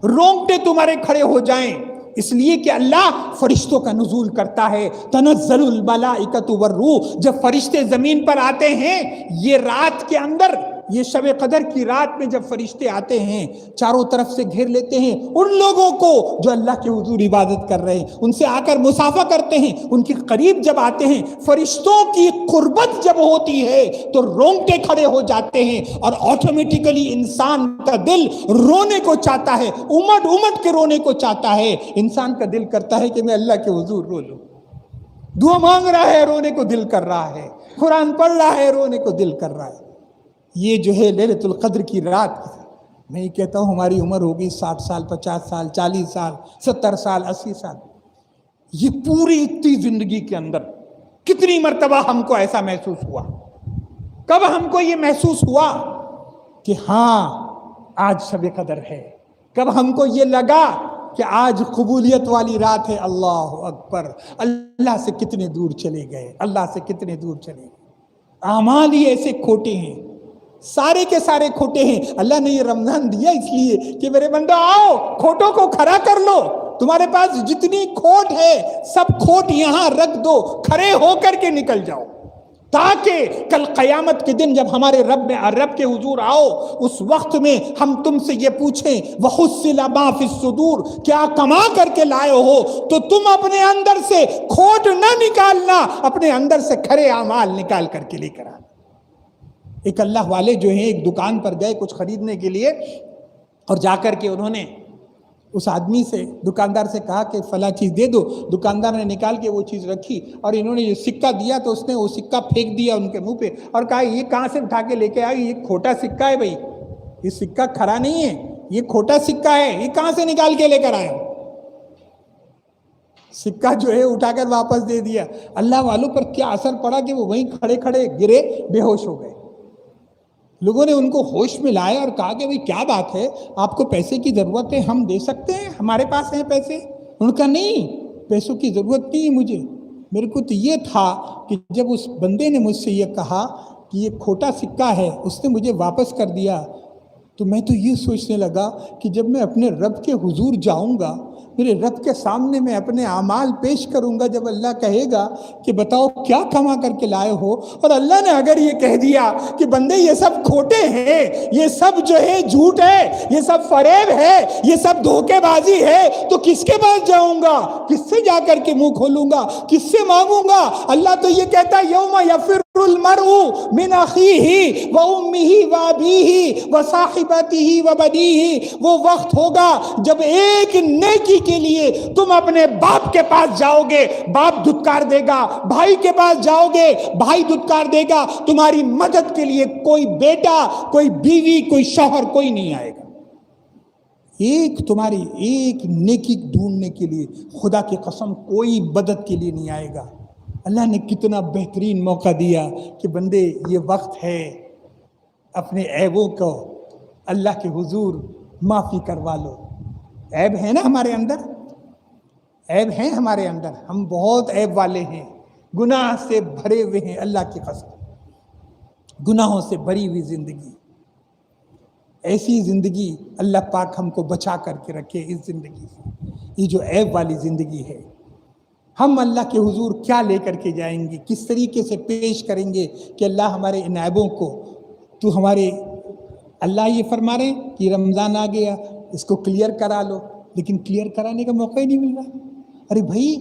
رونگٹے تمہارے کھڑے ہو جائیں. اس لیے کہ اللہ فرشتوں کا نزول کرتا ہے. تنزل الملائکۃ والروح. جب فرشتے زمین پر آتے ہیں یہ رات کے اندر، یہ شب قدر کی رات میں جب فرشتے آتے ہیں چاروں طرف سے گھیر لیتے ہیں ان لوگوں کو جو اللہ کے حضور عبادت کر رہے ہیں، ان سے آ کر مصافحہ کرتے ہیں، ان کے قریب جب آتے ہیں، فرشتوں کی قربت جب ہوتی ہے تو رونگٹے کھڑے ہو جاتے ہیں اور آٹومیٹیکلی انسان کا دل رونے کو چاہتا ہے، امٹ امٹ کے رونے کو چاہتا ہے. انسان کا دل کرتا ہے کہ میں اللہ کے حضور رو لوں. دعا مانگ رہا ہے، رونے کو دل کر رہا ہے. قرآن پڑھ رہا ہے، رونے کو دل کر رہا ہے. یہ جو ہے لیلۃ القدر کی رات، میں یہ کہتا ہوں ہماری عمر ہوگی 60 سال، 50 سال، 40 سال، 70 سال، 80 سال. یہ پوری اتنی زندگی کے اندر کتنی مرتبہ ہم کو ایسا محسوس ہوا؟ کب ہم کو یہ محسوس ہوا کہ ہاں آج شب قدر ہے؟ کب ہم کو یہ لگا کہ آج قبولیت والی رات ہے؟ اللہ اکبر. اللہ سے کتنے دور چلے گئے، اللہ سے کتنے دور چلے گئے. اعمال ہی ایسے کھوٹے ہیں، سارے کے سارے کھوٹے ہیں. اللہ نے یہ رمضان دیا اس لیے کہ میرے بندو آؤ کھوٹوں کو کھڑا کر لو. تمہارے پاس جتنی کھوٹ ہے سب کھوٹ یہاں رکھ دو، کھڑے ہو کر کے نکل جاؤ، تاکہ کل قیامت کے دن جب ہمارے رب کے حضور آؤ اس وقت میں ہم تم سے یہ پوچھیں وَحُصِّلَ مَا فِي الصُّدُورِ، کیا کما کر کے لائے ہو؟ تو تم اپنے اندر سے کھوٹ نہ نکالنا، اپنے اندر سے کھرے اعمال نکال کر کے لے کر آنا. ایک اللہ والے جو ہیں ایک دکان پر گئے کچھ خریدنے کے لیے، اور جا کر کے انہوں نے اس آدمی سے، دکاندار سے کہا کہ فلاں چیز دے دو. دکاندار نے نکال کے وہ چیز رکھی اور انہوں نے یہ سکہ دیا تو اس نے وہ سکہ پھینک دیا ان کے منہ پہ اور کہا یہ کہاں سے اٹھا کے لے کے آئے؟ یہ کھوٹا سکہ ہے بھائی، یہ سکہ کھرا نہیں ہے، یہ کھوٹا سکہ ہے، یہ کہاں سے نکال کے لے کر آئے؟ سکہ جو ہے اٹھا کر واپس دے دیا. اللہ والوں پر کیا اثر پڑا کہ وہ وہیں کھڑے کھڑے گرے، بے ہوش ہو گئے. لوگوں نے ان کو ہوش میں لایا اور کہا کہ بھئی کیا بات ہے، آپ کو پیسے کی ضرورت ہے، ہم دے سکتے ہیں، ہمارے پاس ہیں پیسے. انہوں نے کہا نہیں، پیسوں کی ضرورت نہیں ہے مجھے، میرے کو تو یہ تھا کہ جب اس بندے نے مجھ سے یہ کہا کہ یہ کھوٹا سکہ ہے، اس نے مجھے واپس کر دیا، تو میں تو یہ سوچنے لگا کہ جب میں اپنے رب کے حضور جاؤں گا، میرے رب کے سامنے میں اپنے اعمال پیش کروں گا، جب اللہ کہے گا کہ بتاؤ کیا کما کر کے لائے ہو، اور اللہ نے اگر یہ کہہ دیا کہ بندے یہ سب کھوٹے ہیں، یہ سب جو ہے جھوٹ ہے، یہ سب فریب ہے، یہ سب دھوکے بازی ہے، تو کس کے پاس جاؤں گا؟ کس سے جا کر کے منہ کھولوں گا؟ کس سے مانگوں گا؟ اللہ تو یہ کہتا ہے یوم یفر المرء من اخیہ وامہ وابیہ وصاحبتہ وبنیہ. وہ وقت ہوگا جب ایک نیکی کے لیے تم اپنے باپ کے پاس جاؤ گے، باپ دھتکار دے گا، بھائی کے پاس جاؤ گے، بھائی دھتکار دے گا، تمہاری مدد کے لیے کوئی بیٹا، کوئی بیوی، کوئی شوہر، کوئی نہیں آئے گا. ایک تمہاری ایک نیکی ڈھونڈنے کے لیے خدا کی قسم کوئی مدد کے لیے نہیں آئے گا. اللہ نے کتنا بہترین موقع دیا کہ بندے یہ وقت ہے اپنے عیبوں کو اللہ کے حضور معافی کروا لو. عیب ہے نا ہمارے اندر، عیب ہیں ہمارے اندر، ہم بہت عیب والے ہیں، گناہ سے بھرے ہوئے ہیں. اللہ کی قسم گناہوں سے بھری ہوئی زندگی، ایسی زندگی اللہ پاک ہم کو بچا کر کے رکھے اس زندگی سے. یہ جو عیب والی زندگی ہے، ہم اللہ کے حضور کیا لے کر کے جائیں گے؟ کس طریقے سے پیش کریں گے کہ اللہ ہمارے ان عیبوں کو تو ہمارے، اللہ یہ فرما رہے ہیں کہ رمضان آ گیا اس کو کلیئر کرا لو، لیکن کلیئر کرانے کا موقع ہی نہیں مل رہا. ارے بھائی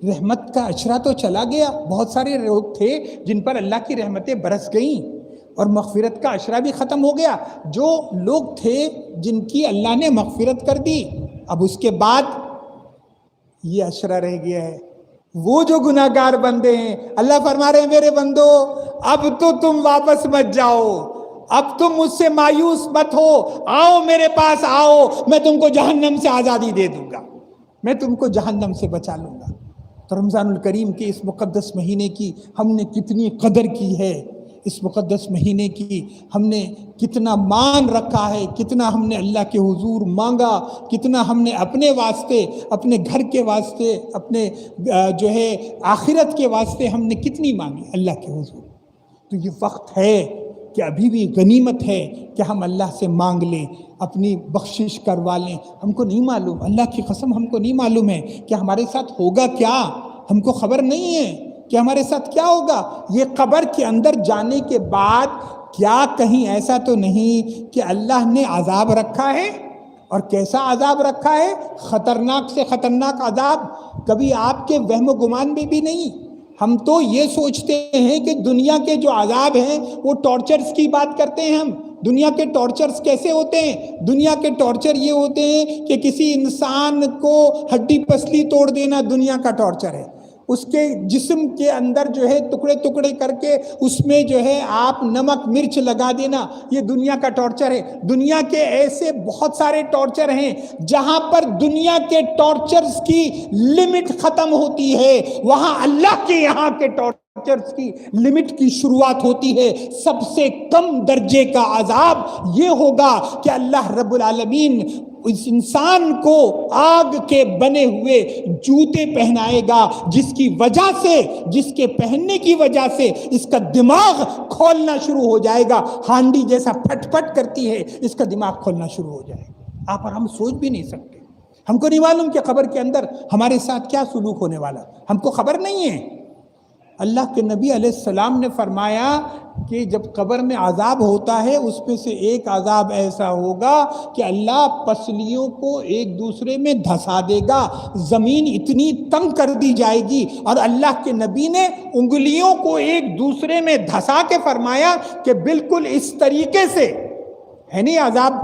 رحمت کا اشرا تو چلا گیا، بہت سارے لوگ تھے جن پر اللہ کی رحمتیں برس گئیں اور مغفرت کا اشرا بھی ختم ہو گیا. جو لوگ تھے جن کی اللہ نے مغفرت کر دی، اب اس کے بعد یہ اشرا رہ گیا ہے وہ جو گناہگار بندے ہیں، اللہ فرما رہے ہیں میرے بندو اب تو تم واپس مت جاؤ، اب تم مجھ سے مایوس مت ہو، آؤ میرے پاس آؤ، میں تم کو جہنم سے آزادی دے دوں گا، میں تم کو جہنم سے بچا لوں گا۔ تو رمضان الکریم کے اس مقدس مہینے کی ہم نے کتنی قدر کی ہے، اس مقدس مہینے کی ہم نے کتنا مان رکھا ہے، کتنا ہم نے اللہ کے حضور مانگا، کتنا ہم نے اپنے واسطے، اپنے گھر کے واسطے، اپنے جو ہے آخرت کے واسطے ہم نے کتنی مانگی اللہ کے حضور۔ تو یہ وقت ہے کہ ابھی بھی غنیمت ہے کہ ہم اللہ سے مانگ لیں، اپنی بخشش کروا لیں۔ ہم کو نہیں معلوم، اللہ کی قسم ہم کو نہیں معلوم ہے کہ ہمارے ساتھ ہوگا کیا، ہم کو خبر نہیں ہے کہ ہمارے ساتھ کیا ہوگا۔ یہ قبر کے اندر جانے کے بعد کیا کہیں ایسا تو نہیں کہ اللہ نے عذاب رکھا ہے، اور کیسا عذاب رکھا ہے؟ خطرناک سے خطرناک عذاب، کبھی آپ کے وہم و گمان میں بھی نہیں۔ ہم تو یہ سوچتے ہیں کہ دنیا کے جو عذاب ہیں وہ ٹارچرز کی بات کرتے ہیں ہم۔ دنیا کے ٹارچرز کیسے ہوتے ہیں؟ دنیا کے ٹارچر یہ ہوتے ہیں کہ کسی انسان کو ہڈی پسلی توڑ دینا دنیا کا ٹارچر ہے، اس کے جسم کے اندر جو ہے ٹکڑے ٹکڑے کر کے اس میں جو ہے آپ نمک مرچ لگا دینا، یہ دنیا کا ٹارچر ہے۔ دنیا کے ایسے بہت سارے ٹارچر ہیں جہاں پر دنیا کے ٹارچرز کی لمٹ ختم ہوتی ہے، وہاں اللہ کے یہاں کے ٹارچرز کی لمٹ کی شروعات ہوتی ہے۔ سب سے کم درجے کا عذاب یہ ہوگا کہ اللہ رب العالمین اس انسان کو آگ کے بنے ہوئے جوتے پہنائے گا، جس کی وجہ سے، جس کے پہننے کی وجہ سے اس کا دماغ کھولنا شروع ہو جائے گا، ہانڈی جیسا پھٹ پھٹ کرتی ہے، اس کا دماغ کھولنا شروع ہو جائے گا۔ آپ اور ہم سوچ بھی نہیں سکتے، ہم کو نہیں معلوم کہ قبر کے اندر ہمارے ساتھ کیا سلوک ہونے والا، ہم کو خبر نہیں ہے۔ اللہ کے نبی علیہ السلام نے فرمایا کہ جب قبر میں عذاب ہوتا ہے اس میں سے ایک عذاب ایسا ہوگا کہ اللہ پسلیوں کو ایک دوسرے میں دھسا دے گا، زمین اتنی تنگ کر دی جائے گی، اور اللہ کے نبی نے انگلیوں کو ایک دوسرے میں دھسا کے فرمایا کہ بالکل اس طریقے سے ہے نہیں عذاب۔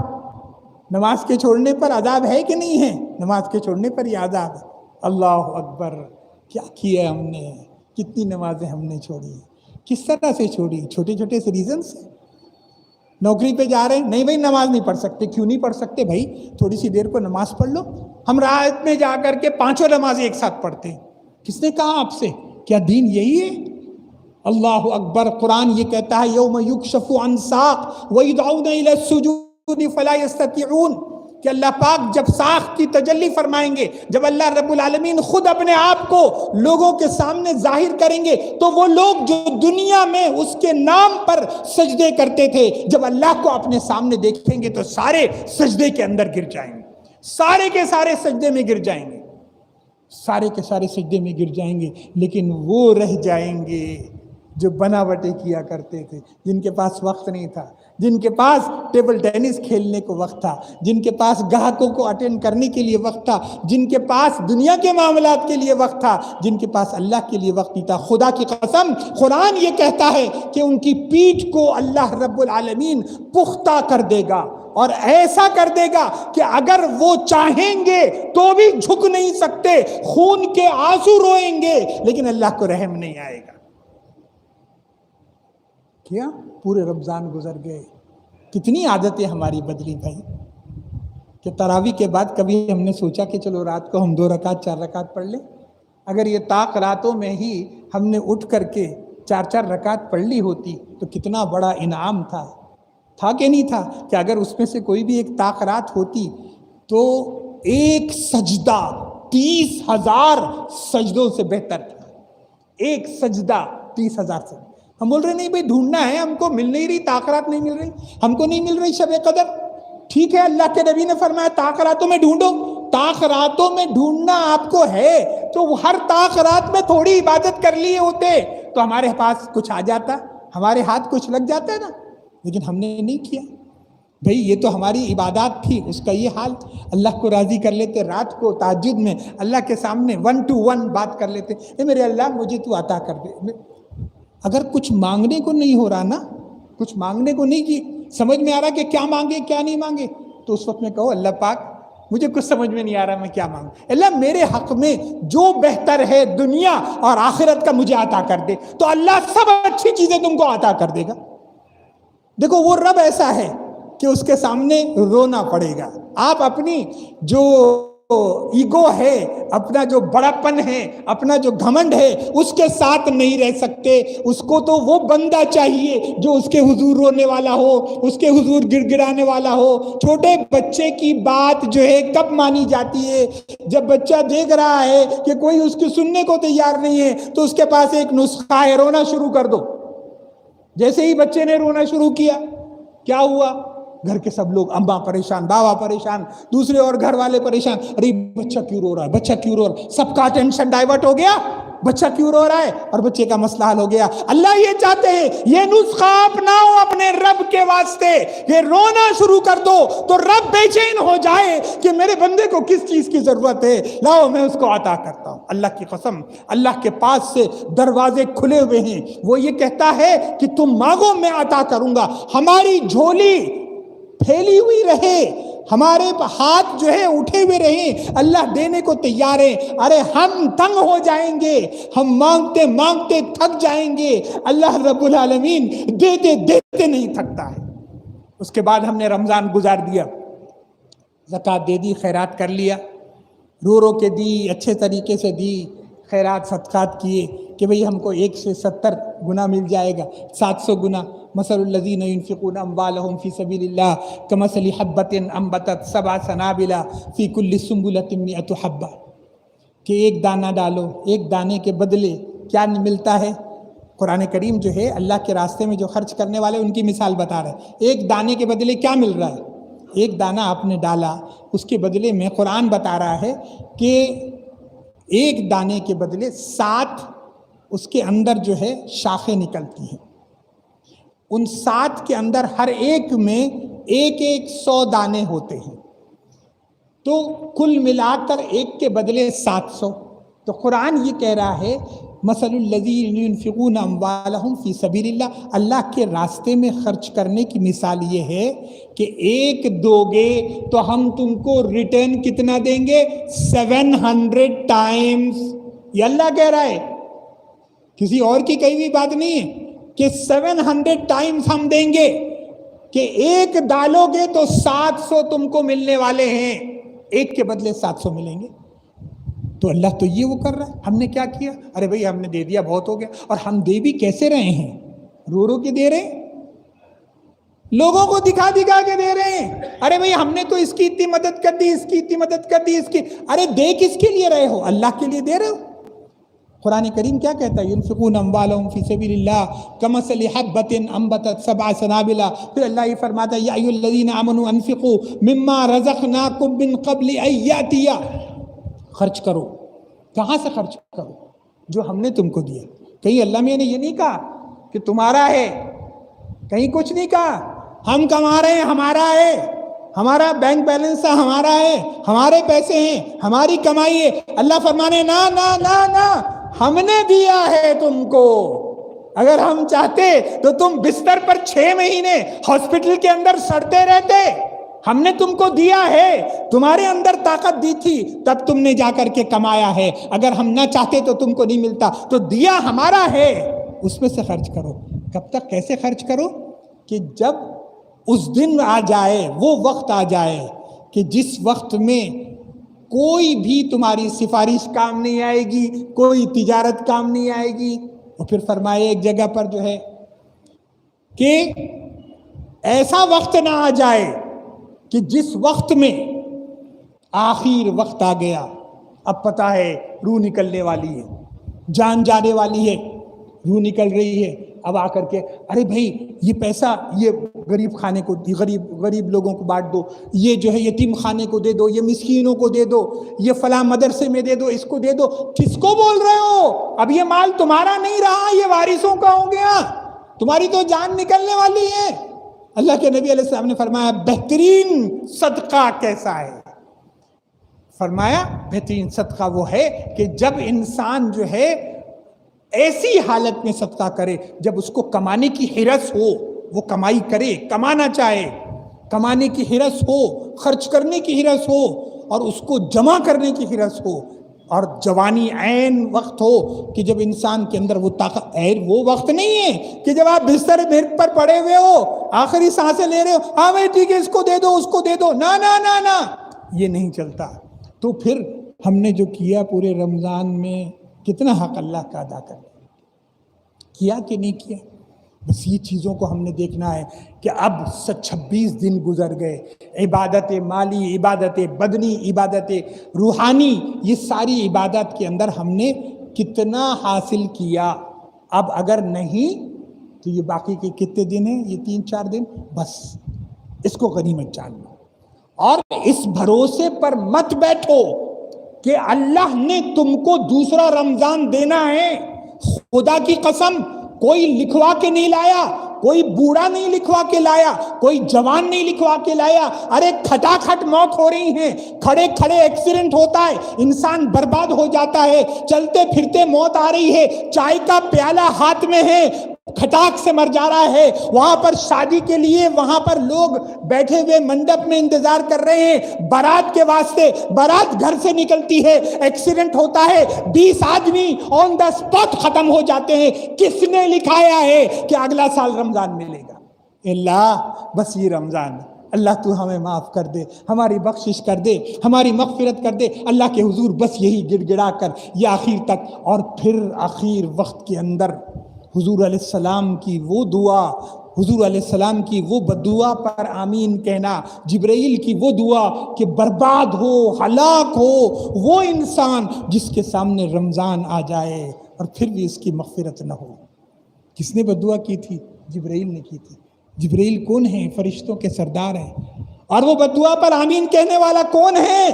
نماز کے چھوڑنے پر عذاب ہے کہ نہیں ہے؟ نماز کے چھوڑنے پر یہ عذاب ہے۔ اللہ اکبر، کیا کیا ہم نے، کتنی نمازیں ہم نے چھوڑی، کس طرح سے چھوڑی؟ چھوٹے چھوٹے سے ریزن سے۔ نوکری پہ جا رہے ہیں، نہیں بھائی نماز نہیں پڑھ سکتے، کیوں نہیں پڑھ سکتے بھائی؟ تھوڑی سی دیر کو نماز پڑھ لو۔ ہم رات میں جا کر کے 5 نمازیں ایک ساتھ پڑھتے ہیں، کس نے کہا آپ سے؟ کیا دین یہی ہے؟ اللہ اکبر، قرآن یہ کہتا ہے یوم یکشف عن ساق ویدعون الی السجود فلا یستطیعون، کہ اللہ پاک جب ساخ کی تجلی فرمائیں گے، جب اللہ رب العالمین خود اپنے آپ کو لوگوں کے سامنے ظاہر کریں گے، تو وہ لوگ جو دنیا میں اس کے نام پر سجدے کرتے تھے، جب اللہ کو اپنے سامنے دیکھیں گے تو سارے سجدے کے اندر گر جائیں گے، سارے کے سارے سجدے میں گر جائیں گے، سارے کے سارے سجدے میں گر جائیں گے، لیکن وہ رہ جائیں گے جو بناوٹیں کیا کرتے تھے، جن کے پاس وقت نہیں تھا، جن کے پاس ٹیبل ٹینس کھیلنے کو وقت تھا، جن کے پاس گاہکوں کو اٹینڈ کرنے کے لیے وقت تھا، جن کے پاس دنیا کے معاملات کے لیے وقت تھا، جن کے پاس اللہ کے لیے وقت نہیں تھا۔ خدا کی قسم قرآن یہ کہتا ہے کہ ان کی پیٹھ کو اللہ رب العالمین پختہ کر دے گا، اور ایسا کر دے گا کہ اگر وہ چاہیں گے تو بھی جھک نہیں سکتے، خون کے آنسو روئیں گے، لیکن اللہ کو رحم نہیں آئے گا۔ کیا پورے رمضان گزر گئے، کتنی عادتیں ہماری بدلی بھائی، کہ تراویح کے بعد کبھی ہم نے سوچا کہ چلو رات کو ہم 2 رکعت 4 رکعت پڑھ لیں؟ اگر یہ طاق راتوں میں ہی ہم نے اٹھ کر کے 4 رکعت پڑھ لی ہوتی تو کتنا بڑا انعام تھا کہ نہیں تھا؟ کہ اگر اس میں سے کوئی بھی ایک طاق رات ہوتی تو ایک سجدہ 30,000 سجدوں سے بہتر تھا، ایک سجدہ 30,000 سے۔ ہم بول رہے نہیں بھائی ڈھونڈنا ہے، ہم کو مل نہیں رہی، طاقرات نہیں مل رہی، ہم کو نہیں مل رہی شب قدر، ٹھیک ہے، اللہ کے نبی نے فرمایا طاقراتوں میں ڈھونڈو۔ طاقراتوں میں ڈھونڈنا آپ کو ہے تو ہر طاقرات میں تھوڑی عبادت کر لیے ہوتے تو ہمارے پاس کچھ آ جاتا، ہمارے ہاتھ کچھ لگ جاتا ہے نا، لیکن ہم نے نہیں کیا بھائی۔ یہ تو ہماری عبادات تھی، اس کا یہ حال، اللہ کو راضی کر لیتے، رات کو تہجد میں اللہ کے سامنے 1 to 1 بات کر لیتے، اے میرے اللہ مجھے تو عطا کر دے۔ اگر کچھ مانگنے کو نہیں ہو رہا نا، کچھ مانگنے کو نہیں، کی سمجھ میں آ رہا کہ کیا مانگے کیا نہیں مانگے، تو اس وقت میں کہو اللہ پاک مجھے کچھ سمجھ میں نہیں آ رہا میں کیا مانگوں. اللہ میرے حق میں جو بہتر ہے دنیا اور آخرت کا مجھے عطا کر دے. تو اللہ سب اچھی چیزیں تم کو عطا کر دے گا. دیکھو وہ رب ایسا ہے کہ اس کے سامنے رونا پڑے گا. آپ اپنی جو ایگو ہے، اپنا جو بڑاپن ہے، اپنا جو گھمنڈ ہے، اس کے ساتھ نہیں رہ سکتے. اس کو تو وہ بندہ چاہیے جو اس کے حضور رونے والا ہو، اس کے حضور گڑ گڑانے والا ہو. چھوٹے بچے کی بات جو ہے کب مانی جاتی ہے؟ جب بچہ دیکھ رہا ہے کہ کوئی اس کی سننے کو تیار نہیں ہے تو اس کے پاس ایک نسخہ ہے، رونا شروع کر دو. جیسے ہی بچے نے رونا شروع کیا، کیا ہوا؟ گھر کے سب لوگ، اماں پریشان، بابا پریشان، دوسرے اور گھر والے پریشان. ارے بچہ کیوں رو رہا ہے، بچہ کیوں رو رہا ہے؟ سب کا اٹینشن ڈائیورٹ ہو گیا، بچہ کیوں رو رہا ہے، اور بچے کا مسئلہ حل ہو گیا. اللہ یہ چاہتے ہیں یہ نسخہ اپناؤ اپنے رب کے واسطے. یہ رونا شروع کر دو تو رب بے چین ہو جائے کہ میرے بندے کو کس چیز کی ضرورت ہے، لاؤ میں اس کو عطا کرتا ہوں. اللہ کی قسم، اللہ کے پاس سے دروازے کھلے ہوئے ہیں. وہ یہ کہتا ہے کہ تم مانگو میں عطا کروں گا. ہماری جھولی پھیلی ہوئی رہے، ہمارے ہاتھ جو ہے اٹھے ہوئے رہیں، اللہ دینے کو تیار ہے. ارے ہم تنگ ہو جائیں گے، ہم مانگتے مانگتے تھک جائیں گے، اللہ رب العالمین دیتے دیتے نہیں تھکتا ہے. اس کے بعد ہم نے رمضان گزار دیا، زکوٰۃ دے دی، خیرات کر لیا، رو رو کے دی، اچھے طریقے سے دی، خیرات صدقات کیے کہ بھئی ہم کو 1 سے 70 گنا مل جائے گا، 700 گنا. مثل الذین ينفقون اموالهم فی سبیل اللہ کمثل حبۃ انبتت 7 سنابل فی کل سنبلۃ 100 حبۃ. کہ ایک دانہ ڈالو، ایک دانے کے بدلے کیا ملتا ہے؟ قرآن کریم جو ہے اللہ کے راستے میں جو خرچ کرنے والے ان کی مثال بتا رہا ہے. ایک دانے کے بدلے کیا مل رہا ہے؟ ایک دانہ آپ نے ڈالا، اس کے بدلے میں قرآن بتا رہا ہے کہ ایک دانے کے بدلے 7 اس کے اندر جو ہے شاخیں نکلتی ہیں. ان 7 کے اندر ہر ایک میں 100 دانے ہوتے ہیں، تو کل ملا کر ایک کے بدلے 700. تو قرآن یہ کہہ رہا ہے مثل الذین ينفقون اموالهم فی سبیل اللہ، اللہ کے راستے میں خرچ کرنے کی مثال یہ ہے کہ ایک دو گے تو ہم تم کو ریٹرن کتنا دیں گے؟ 700 ٹائمز. یہ اللہ کہہ رہا ہے، کسی اور کی کہی ہوئی بات نہیں ہے کہ 700 ٹائمز ہم دیں گے. کہ ایک ڈالو گے تو 700 تم کو ملنے والے ہیں، ایک کے بدلے 700 ملیں گے. تو اللہ تو یہ وہ کر رہا ہے. ہم نے کیا کیا؟ ارے بھئی ہم نے دے دیا، بہت ہو گیا. اور ہم دے بھی کیسے رہے ہیں؟ رو رو کے دے رہے ہیں، لوگوں کو دکھا دکھا کے دے رہے ہیں. ارے بھئی ہم نے تو اس کی اتنی مدد کر دی، اس کی اتنی مدد کر دی، اس کی. ارے دے کس کے لیے رہے ہو؟ اللہ کے لیے دے رہے ہو. قرآن کریم کیا کہتا ہے؟ ينفقون اموالهم فی سبیل اللہ کمثل حبۃ انبتت 7 سنابل. پھر اللہ یہ فرماتا ہے یا ایھا الذین آمنوا انفقوا مما رزقناکم من قبل ان یأتی. خرچ کرو. کہاں سے خرچ کرو؟ جو ہم نے تم کو دیا. کہیں اللہ میں نے یہ نہیں کہا کہ تمہارا ہے، کہیں کچھ نہیں کہا. ہم کما رہے ہیں، ہمارا ہے، ہمارا بینک بیلنس ہے، ہمارا ہے، ہمارے پیسے ہیں، ہماری کمائی ہے. اللہ فرمانے نا نا نا نا، ہم نے دیا ہے تم کو. اگر ہم چاہتے تو تم بستر پر 6 مہینے ہاسپٹل کے اندر سڑتے رہتے. ہم نے تم کو دیا ہے، تمہارے اندر طاقت دی تھی تب تم نے جا کر کے کمایا ہے. اگر ہم نہ چاہتے تو تم کو نہیں ملتا. تو دیا ہمارا ہے، اس میں سے خرچ کرو. کب تک کیسے خرچ کرو؟ کہ جب اس دن آ جائے، وہ وقت آ جائے کہ جس وقت میں کوئی بھی تمہاری سفارش کام نہیں آئے گی، کوئی تجارت کام نہیں آئے گی. اور پھر فرمائے ایک جگہ پر جو ہے کہ ایسا وقت نہ آ جائے کہ جس وقت میں آخر وقت آ گیا، اب پتہ ہے روح نکلنے والی ہے، جان جانے والی ہے، روح نکل رہی ہے. اب آ کر کے ارے بھائی یہ پیسہ یہ غریب خانے کو، غریب لوگوں کو بانٹ دو، یہ جو ہے یتیم خانے کو دے دو، یہ مسکینوں کو دے دو، یہ فلاں مدرسے میں دے دو، اس کو دے دو. کس کو بول رہے ہو؟ اب یہ مال تمہارا نہیں رہا، یہ وارثوں کا ہو گیا، تمہاری تو جان نکلنے والی ہے. اللہ کے نبی علیہ السلام نے فرمایا بہترین صدقہ کیسا ہے؟ فرمایا بہترین صدقہ وہ ہے کہ جب انسان جو ہے ایسی حالت میں صدقہ کرے جب اس کو کمانے کی ہرس ہو، وہ کمائی کرے، کمانا چاہے، کمانے کی ہرس ہو، خرچ کرنے کی ہرس ہو، اور اس کو جمع کرنے کی حرص ہو، اور جوانی عین وقت ہو کہ جب انسان کے اندر وہ طاقت، وہ وقت نہیں ہے کہ جب آپ بستر پر پڑے ہوئے ہو، آخری سانسیں لے رہے ہو، ہاں بھائی ٹھیک ہے اس کو دے دو اس کو دے دو، نہ نہ نہ نہ، یہ نہیں چلتا۔ تو پھر ہم نے جو کیا پورے رمضان میں، کتنا حق اللہ کا ادا کیا کہ نہیں کیا؟ بس یہ چیزوں کو ہم نے دیکھنا ہے کہ اب 26 دن گزر گئے، عبادت مالی، عبادت بدنی، عبادت روحانی، یہ ساری عبادت کے اندر ہم نے کتنا حاصل کیا؟ اب اگر نہیں تو یہ باقی کے کتنے دن ہیں؟ یہ 3-4 دن، بس اس کو غنیمت جان لو، اور اس بھروسے پر مت بیٹھو کہ اللہ نے تم کو دوسرا رمضان دینا ہے۔ خدا کی قسم، کوئی لکھوا کے نہیں لایا، کوئی بوڑھا نہیں لکھوا کے لایا، کوئی جوان نہیں لکھوا کے لایا۔ ارے کھٹا کھٹ موت ہو رہی ہیں، کھڑے کھڑے ایکسیڈنٹ ہوتا ہے، انسان برباد ہو جاتا ہے، چلتے پھرتے موت آ رہی ہے، چائے کا پیالہ ہاتھ میں ہے، کھٹاک سے مر جا رہا ہے، وہاں پر شادی کے لیے وہاں پر لوگ بیٹھے ہوئے منڈپ میں انتظار کر رہے ہیں بارات کے واسطے، بارات گھر سے نکلتی ہے، ایکسیڈنٹ ہوتا ہے، 20 آدمی آن دا اسپاٹ ختم ہو جاتے ہیں۔ کس نے لکھایا ہے کہ اگلا سال رمضان ملے گا؟ اللہ، بس یہ رمضان، اللہ تو ہمیں معاف کر دے، ہماری بخشش کر دے، ہماری مغفرت کر دے اللہ کے حضور، بس یہی گڑ گڑا کر یہ آخر تک۔ اور پھر آخر وقت کے اندر حضور علیہ السلام کی وہ دعا، حضور علیہ السلام کی وہ بدعا پر آمین کہنا، جبرائیل کی وہ دعا کہ برباد ہو، ہلاک ہو وہ انسان جس کے سامنے رمضان آ جائے اور پھر بھی اس کی مغفرت نہ ہو۔ کس نے بدعا کی تھی؟ جبرائیل نے کی تھی۔ جبرائیل کون ہیں؟ فرشتوں کے سردار ہیں۔ اور وہ بدعا پر آمین کہنے والا کون ہے؟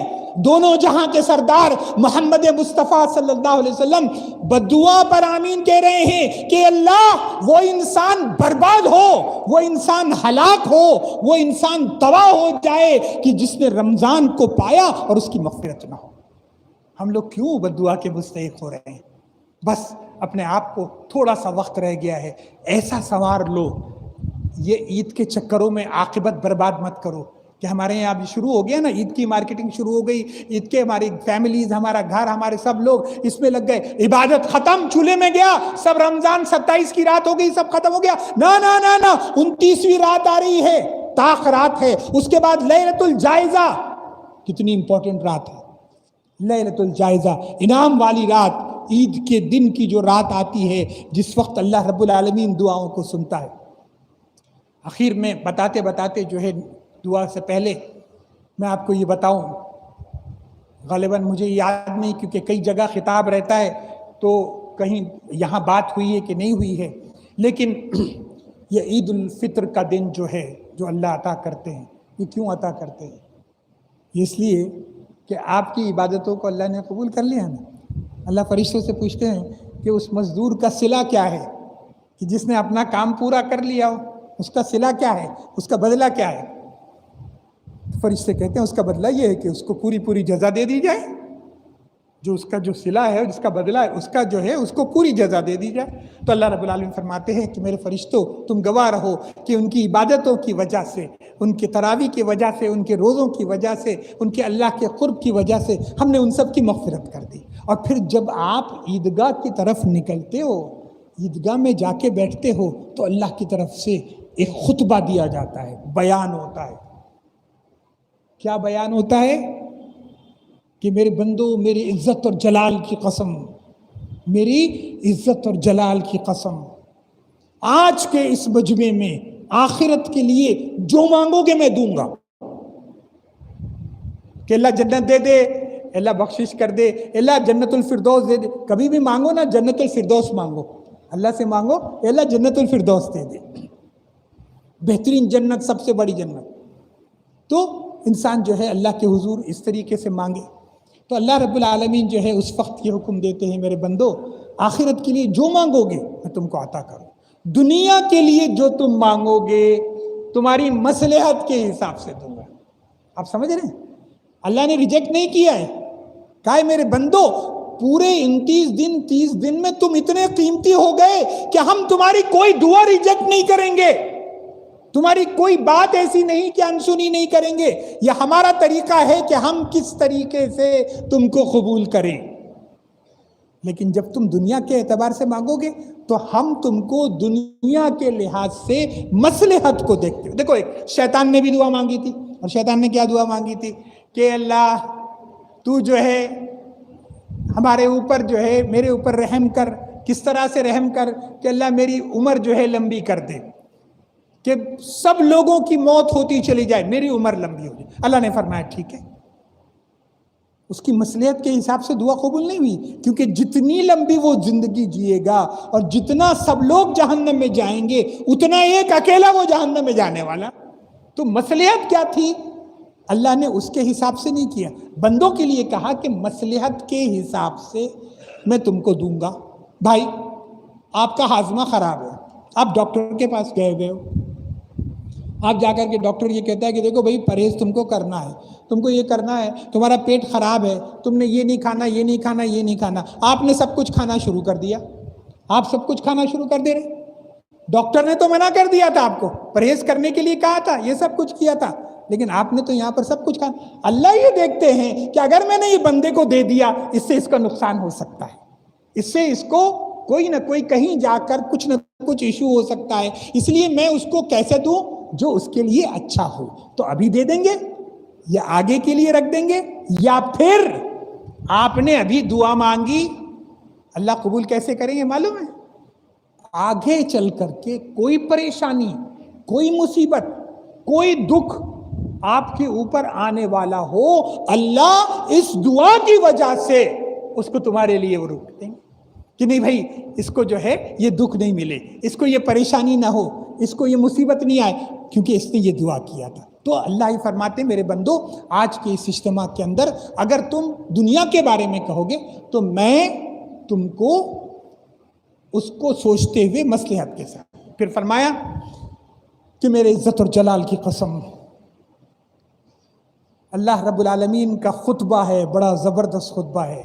دونوں جہاں کے سردار محمد مصطفیٰ صلی اللہ علیہ وسلم بدعا پر آمین کہہ رہے ہیں کہ اللہ وہ انسان برباد ہو، وہ انسان ہلاک ہو، وہ انسان تباہ ہو جائے کہ جس نے رمضان کو پایا اور اس کی مغفرت نہ ہو۔ ہم لوگ کیوں بدعا کے مستحق ہو رہے ہیں؟ بس اپنے آپ کو، تھوڑا سا وقت رہ گیا ہے، ایسا سنوار لو، یہ عید کے چکروں میں عاقبت برباد مت کرو کہ ہمارے یہاں ابھی شروع ہو گیا نا، عید کی مارکیٹنگ شروع ہو گئی، عید کے ہماری فیملیز، ہمارا گھر، ہمارے سب لوگ اس میں لگ گئے، عبادت ختم، چولہے میں گیا، سب رمضان 27 کی رات ہو گئی، سب ختم ہو گیا۔ نہ نہ نہ نہ، 29ویں رات آ رہی ہے، طاق رات ہے، اس کے بعد لیلۃ الجائزہ، کتنی امپورٹنٹ رات ہے لیلۃ الجائزہ، انعام والی رات، عید کے دن کی جو رات آتی ہے جس وقت اللہ رب العالمین دعاؤں کو سنتا ہے۔ آخر میں بتاتے بتاتے جو ہے، دعا سے پہلے میں آپ کو یہ بتاؤں، غالباً مجھے یاد نہیں کیونکہ کئی جگہ خطاب رہتا ہے تو کہیں یہاں بات ہوئی ہے کہ نہیں ہوئی ہے، لیکن یہ عید الفطر کا دن جو ہے، جو اللہ عطا کرتے ہیں، یہ کیوں عطا کرتے ہیں؟ اس لیے کہ آپ کی عبادتوں کو اللہ نے قبول کر لیا نا۔ اللہ فرشتوں سے پوچھتے ہیں کہ اس مزدور کا صلہ کیا ہے، کہ جس نے اپنا کام پورا کر لیا ہو، اس کا صلہ کیا ہے، اس کا بدلہ کیا ہے؟ فرشتے کہتے ہیں اس کا بدلہ یہ ہے کہ اس کو پوری جزا دے دی جائے، جو اس کا جو صلہ ہے، جس کا بدلہ ہے، اس کا جو ہے اس کو پوری جزا دے دی جائے۔ تو اللہ رب العالمین فرماتے ہیں کہ میرے فرشتوں، تم گواہ رہو کہ ان کی عبادتوں کی وجہ سے، ان کے تراویح کی وجہ سے، ان کے روزوں کی وجہ سے، ان کے اللہ کے قرب کی وجہ سے ہم نے ان سب کی مغفرت کر دی۔ اور پھر جب آپ عیدگاہ کی طرف نکلتے ہو، عیدگاہ میں جا کے بیٹھتے ہو، تو اللہ کی طرف سے ایک خطبہ دیا جاتا ہے، بیان ہوتا ہے۔ کیا بیان ہوتا ہے؟ کہ میرے بندو، میری عزت اور جلال کی قسم، میری عزت اور جلال کی قسم، آج کے اس مجمع میں آخرت کے لیے جو مانگو گے میں دوں گا۔ کہ اللہ جنت دے دے، اللہ بخشش کر دے، اللہ جنت الفردوس دے دے، کبھی بھی مانگو نا جنت الفردوس مانگو، اللہ سے مانگو اللہ جنت الفردوس دے دے، بہترین جنت، سب سے بڑی جنت۔ تو انسان جو ہے اللہ کے حضور اس طریقے سے مانگے تو اللہ رب العالمین جو ہے اس وقت یہ حکم دیتے ہیں، میرے بندو آخرت کے لیے جو مانگو گے میں تم کو عطا کروں، دنیا کے لیے جو تم مانگو گے تمہاری مصلحت کے حساب سے دوں گا۔ آپ سمجھ رہے ہیں؟ اللہ نے ریجیکٹ نہیں کیا ہے، کہا ہے میرے بندو پورے 29 دن 30 دن میں تم اتنے قیمتی ہو گئے کہ ہم تمہاری کوئی دعا ریجیکٹ نہیں کریں گے۔ تمہاری کوئی بات ایسی نہیں کہ انسنی نہیں کریں گے. یہ ہمارا طریقہ ہے کہ ہم کس طریقے سے تم کو قبول کریں. لیکن جب تم دنیا کے اعتبار سے مانگو گے تو ہم تم کو دنیا کے لحاظ سے مصلحت کو دیکھتے ہیں. دیکھو، ایک شیطان نے بھی دعا مانگی تھی، اور شیطان نے کیا دعا مانگی تھی کہ اللہ تو جو ہے ہمارے اوپر جو ہے میرے اوپر رحم کر. کس طرح سے رحم کر کہ اللہ میری عمر جو ہے لمبی کر دے، کہ سب لوگوں کی موت ہوتی چلی جائے، میری عمر لمبی ہو جائے. اللہ نے فرمایا ٹھیک ہے. اس کی مصلحت کے حساب سے دعا قبول نہیں ہوئی، کیونکہ جتنی لمبی وہ زندگی جیے گا اور جتنا سب لوگ جہنم میں جائیں گے اتنا ایک اکیلا وہ جہنم میں جانے والا. تو مصلحت کیا تھی؟ اللہ نے اس کے حساب سے نہیں کیا، بندوں کے لیے کہا کہ مصلحت کے حساب سے میں تم کو دوں گا. بھائی آپ کا ہاضمہ خراب ہے، آپ ڈاکٹر کے پاس گئے ہوئے ہو، آپ جا کر کے ڈاکٹر یہ کہتا ہے کہ دیکھو بھائی پرہیز تم کو کرنا ہے، تم کو یہ کرنا ہے، تمہارا پیٹ خراب ہے، تم نے یہ نہیں کھانا، یہ نہیں کھانا، یہ نہیں کھانا. آپ نے سب کچھ کھانا شروع کر دیا، آپ سب کچھ کھانا شروع کر دے رہے. ڈاکٹر نے تو منع کر دیا تھا، آپ کو پرہیز کرنے کے لیے کہا تھا، یہ سب کچھ کیا تھا، لیکن آپ نے تو یہاں پر سب کچھ کھانا. اللہ یہ دیکھتے ہیں کہ اگر میں نے یہ بندے کو دے دیا اس سے اس کا نقصان ہو سکتا ہے، اس سے اس کو کوئی نہ کوئی کہیں جا کر کچھ نہ کچھ ایشو ہو سکتا ہے، اس لیے میں اس کو کیسے دوں جو اس کے لیے اچھا ہو. تو ابھی دے دیں گے یا آگے کے لیے رکھ دیں گے، یا پھر آپ نے ابھی دعا مانگی اللہ قبول کیسے کریں گے معلوم ہے؟ آگے چل کر کے کوئی پریشانی، کوئی مصیبت، کوئی دکھ آپ کے اوپر آنے والا ہو، اللہ اس دعا کی وجہ سے اس کو تمہارے لیے وہ روک دیں گے کہ نہیں بھائی اس کو جو ہے یہ دکھ نہیں ملے، اس کو یہ پریشانی نہ ہو، اس کو یہ مصیبت نہیں آئے، کیونکہ اس نے یہ دعا کیا تھا. تو اللہ ہی فرماتے ہیں میرے بندو آج کے اس اجتماع کے اندر اگر تم دنیا کے بارے میں کہو گے تو میں تم کو اس کو سوچتے ہوئے مصلحت کے ساتھ. پھر فرمایا کہ میرے عزت اور جلال کی قسم، اللہ رب العالمین کا خطبہ ہے، بڑا زبردست خطبہ ہے.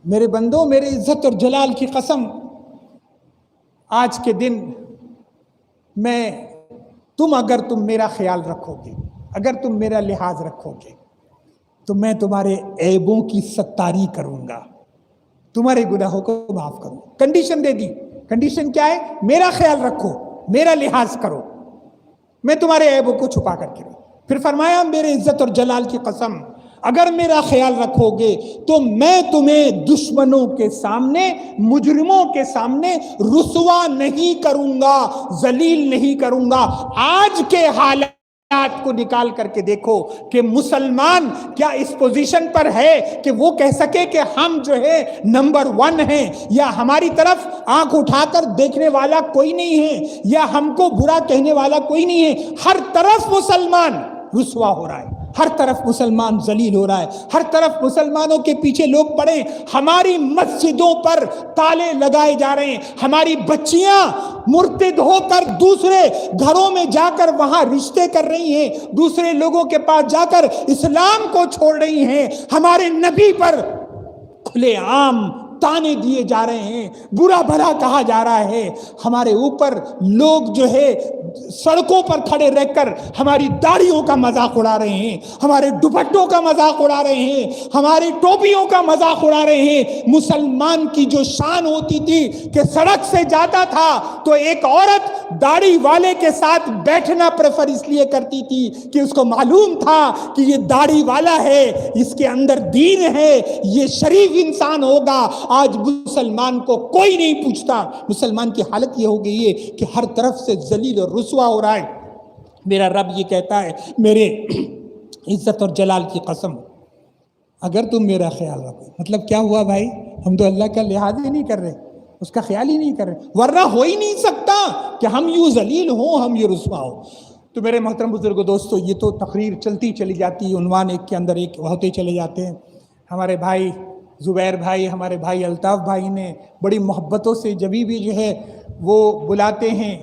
میرے بندو میرے عزت اور جلال کی قسم، آج کے دن میں اگر تم میرا خیال رکھو گے، اگر تم میرا لحاظ رکھو گے تو میں تمہارے عیبوں کی ستاری کروں گا، تمہارے گناہوں کو معاف کروں. کنڈیشن دے دی. کنڈیشن کیا ہے؟ میرا خیال رکھو، میرا لحاظ کرو، میں تمہارے عیبوں کو چھپا کر کے. پھر فرمایا میرے عزت اور جلال کی قسم اگر میرا خیال رکھو گے تو میں تمہیں دشمنوں کے سامنے، مجرموں کے سامنے رسوا نہیں کروں گا، ذلیل نہیں کروں گا. آج کے حالات کو نکال کر کے دیکھو کہ مسلمان کیا اس پوزیشن پر ہے کہ وہ کہہ سکے کہ ہم جو ہے نمبر 1 ہیں، یا ہماری طرف آنکھ اٹھا کر دیکھنے والا کوئی نہیں ہے، یا ہم کو برا کہنے والا کوئی نہیں ہے. ہر طرف مسلمان رسوا ہو رہا ہے، ہر طرف مسلمان ذلیل ہو رہا ہے، ہر طرف مسلمانوں کے پیچھے لوگ پڑے. ہماری مسجدوں پر تالے لگائے جا رہے ہیں، ہماری بچیاں مرتد ہو کر دوسرے گھروں میں جا کر وہاں رشتے کر رہی ہیں، دوسرے لوگوں کے پاس جا کر اسلام کو چھوڑ رہی ہیں. ہمارے نبی پر کھلے عام تانے دیے جا رہے ہیں، برا بھلا کہا جا رہا ہے. ہمارے اوپر لوگ جو ہے سڑکوں پر کھڑے رہ کر ہماری داڑھیوں کا مذاق اڑا رہے ہیں، ہمارے دوپٹوں کا مذاق اڑا رہے ہیں، ہماری ٹوپیوں کا مذاق اڑا رہے ہیں. مسلمان کی جو شان ہوتی تھی کہ سڑک سے جاتا تھا تو ایک عورت داڑھی والے کے ساتھ بیٹھنا پریفر اس لیے کرتی تھی کہ اس کو معلوم تھا کہ یہ داڑھی والا ہے، اس کے اندر دین ہے، یہ شریف انسان ہوگا. آج مسلمان کو کوئی نہیں پوچھتا. مسلمان کی حالت یہ ہو گئی ہے کہ ہر طرف سے ذلیل اور رسوا ہو رہا ہے. میرا رب یہ کہتا ہے میرے عزت اور جلال کی قسم اگر تم میرا خیال رکھو. مطلب کیا ہوا بھائی؟ ہم تو اللہ کا لحاظ ہی نہیں کر رہے، اس کا خیال ہی نہیں کر رہے، ورنہ ہو ہی نہیں سکتا کہ ہم یوں ذلیل ہوں، ہم یہ رسوا ہوں. تو میرے محترم بزرگوں دوستو، یہ تو تقریر چلتی چلی جاتی ہے، عنوان ایک کے اندر ایک ہوتے چلے جاتے ہیں. ہمارے بھائی زبیر بھائی، ہمارے بھائی الطاف بھائی نے بڑی محبتوں سے جبھی بھی جو ہے وہ بلاتے ہیں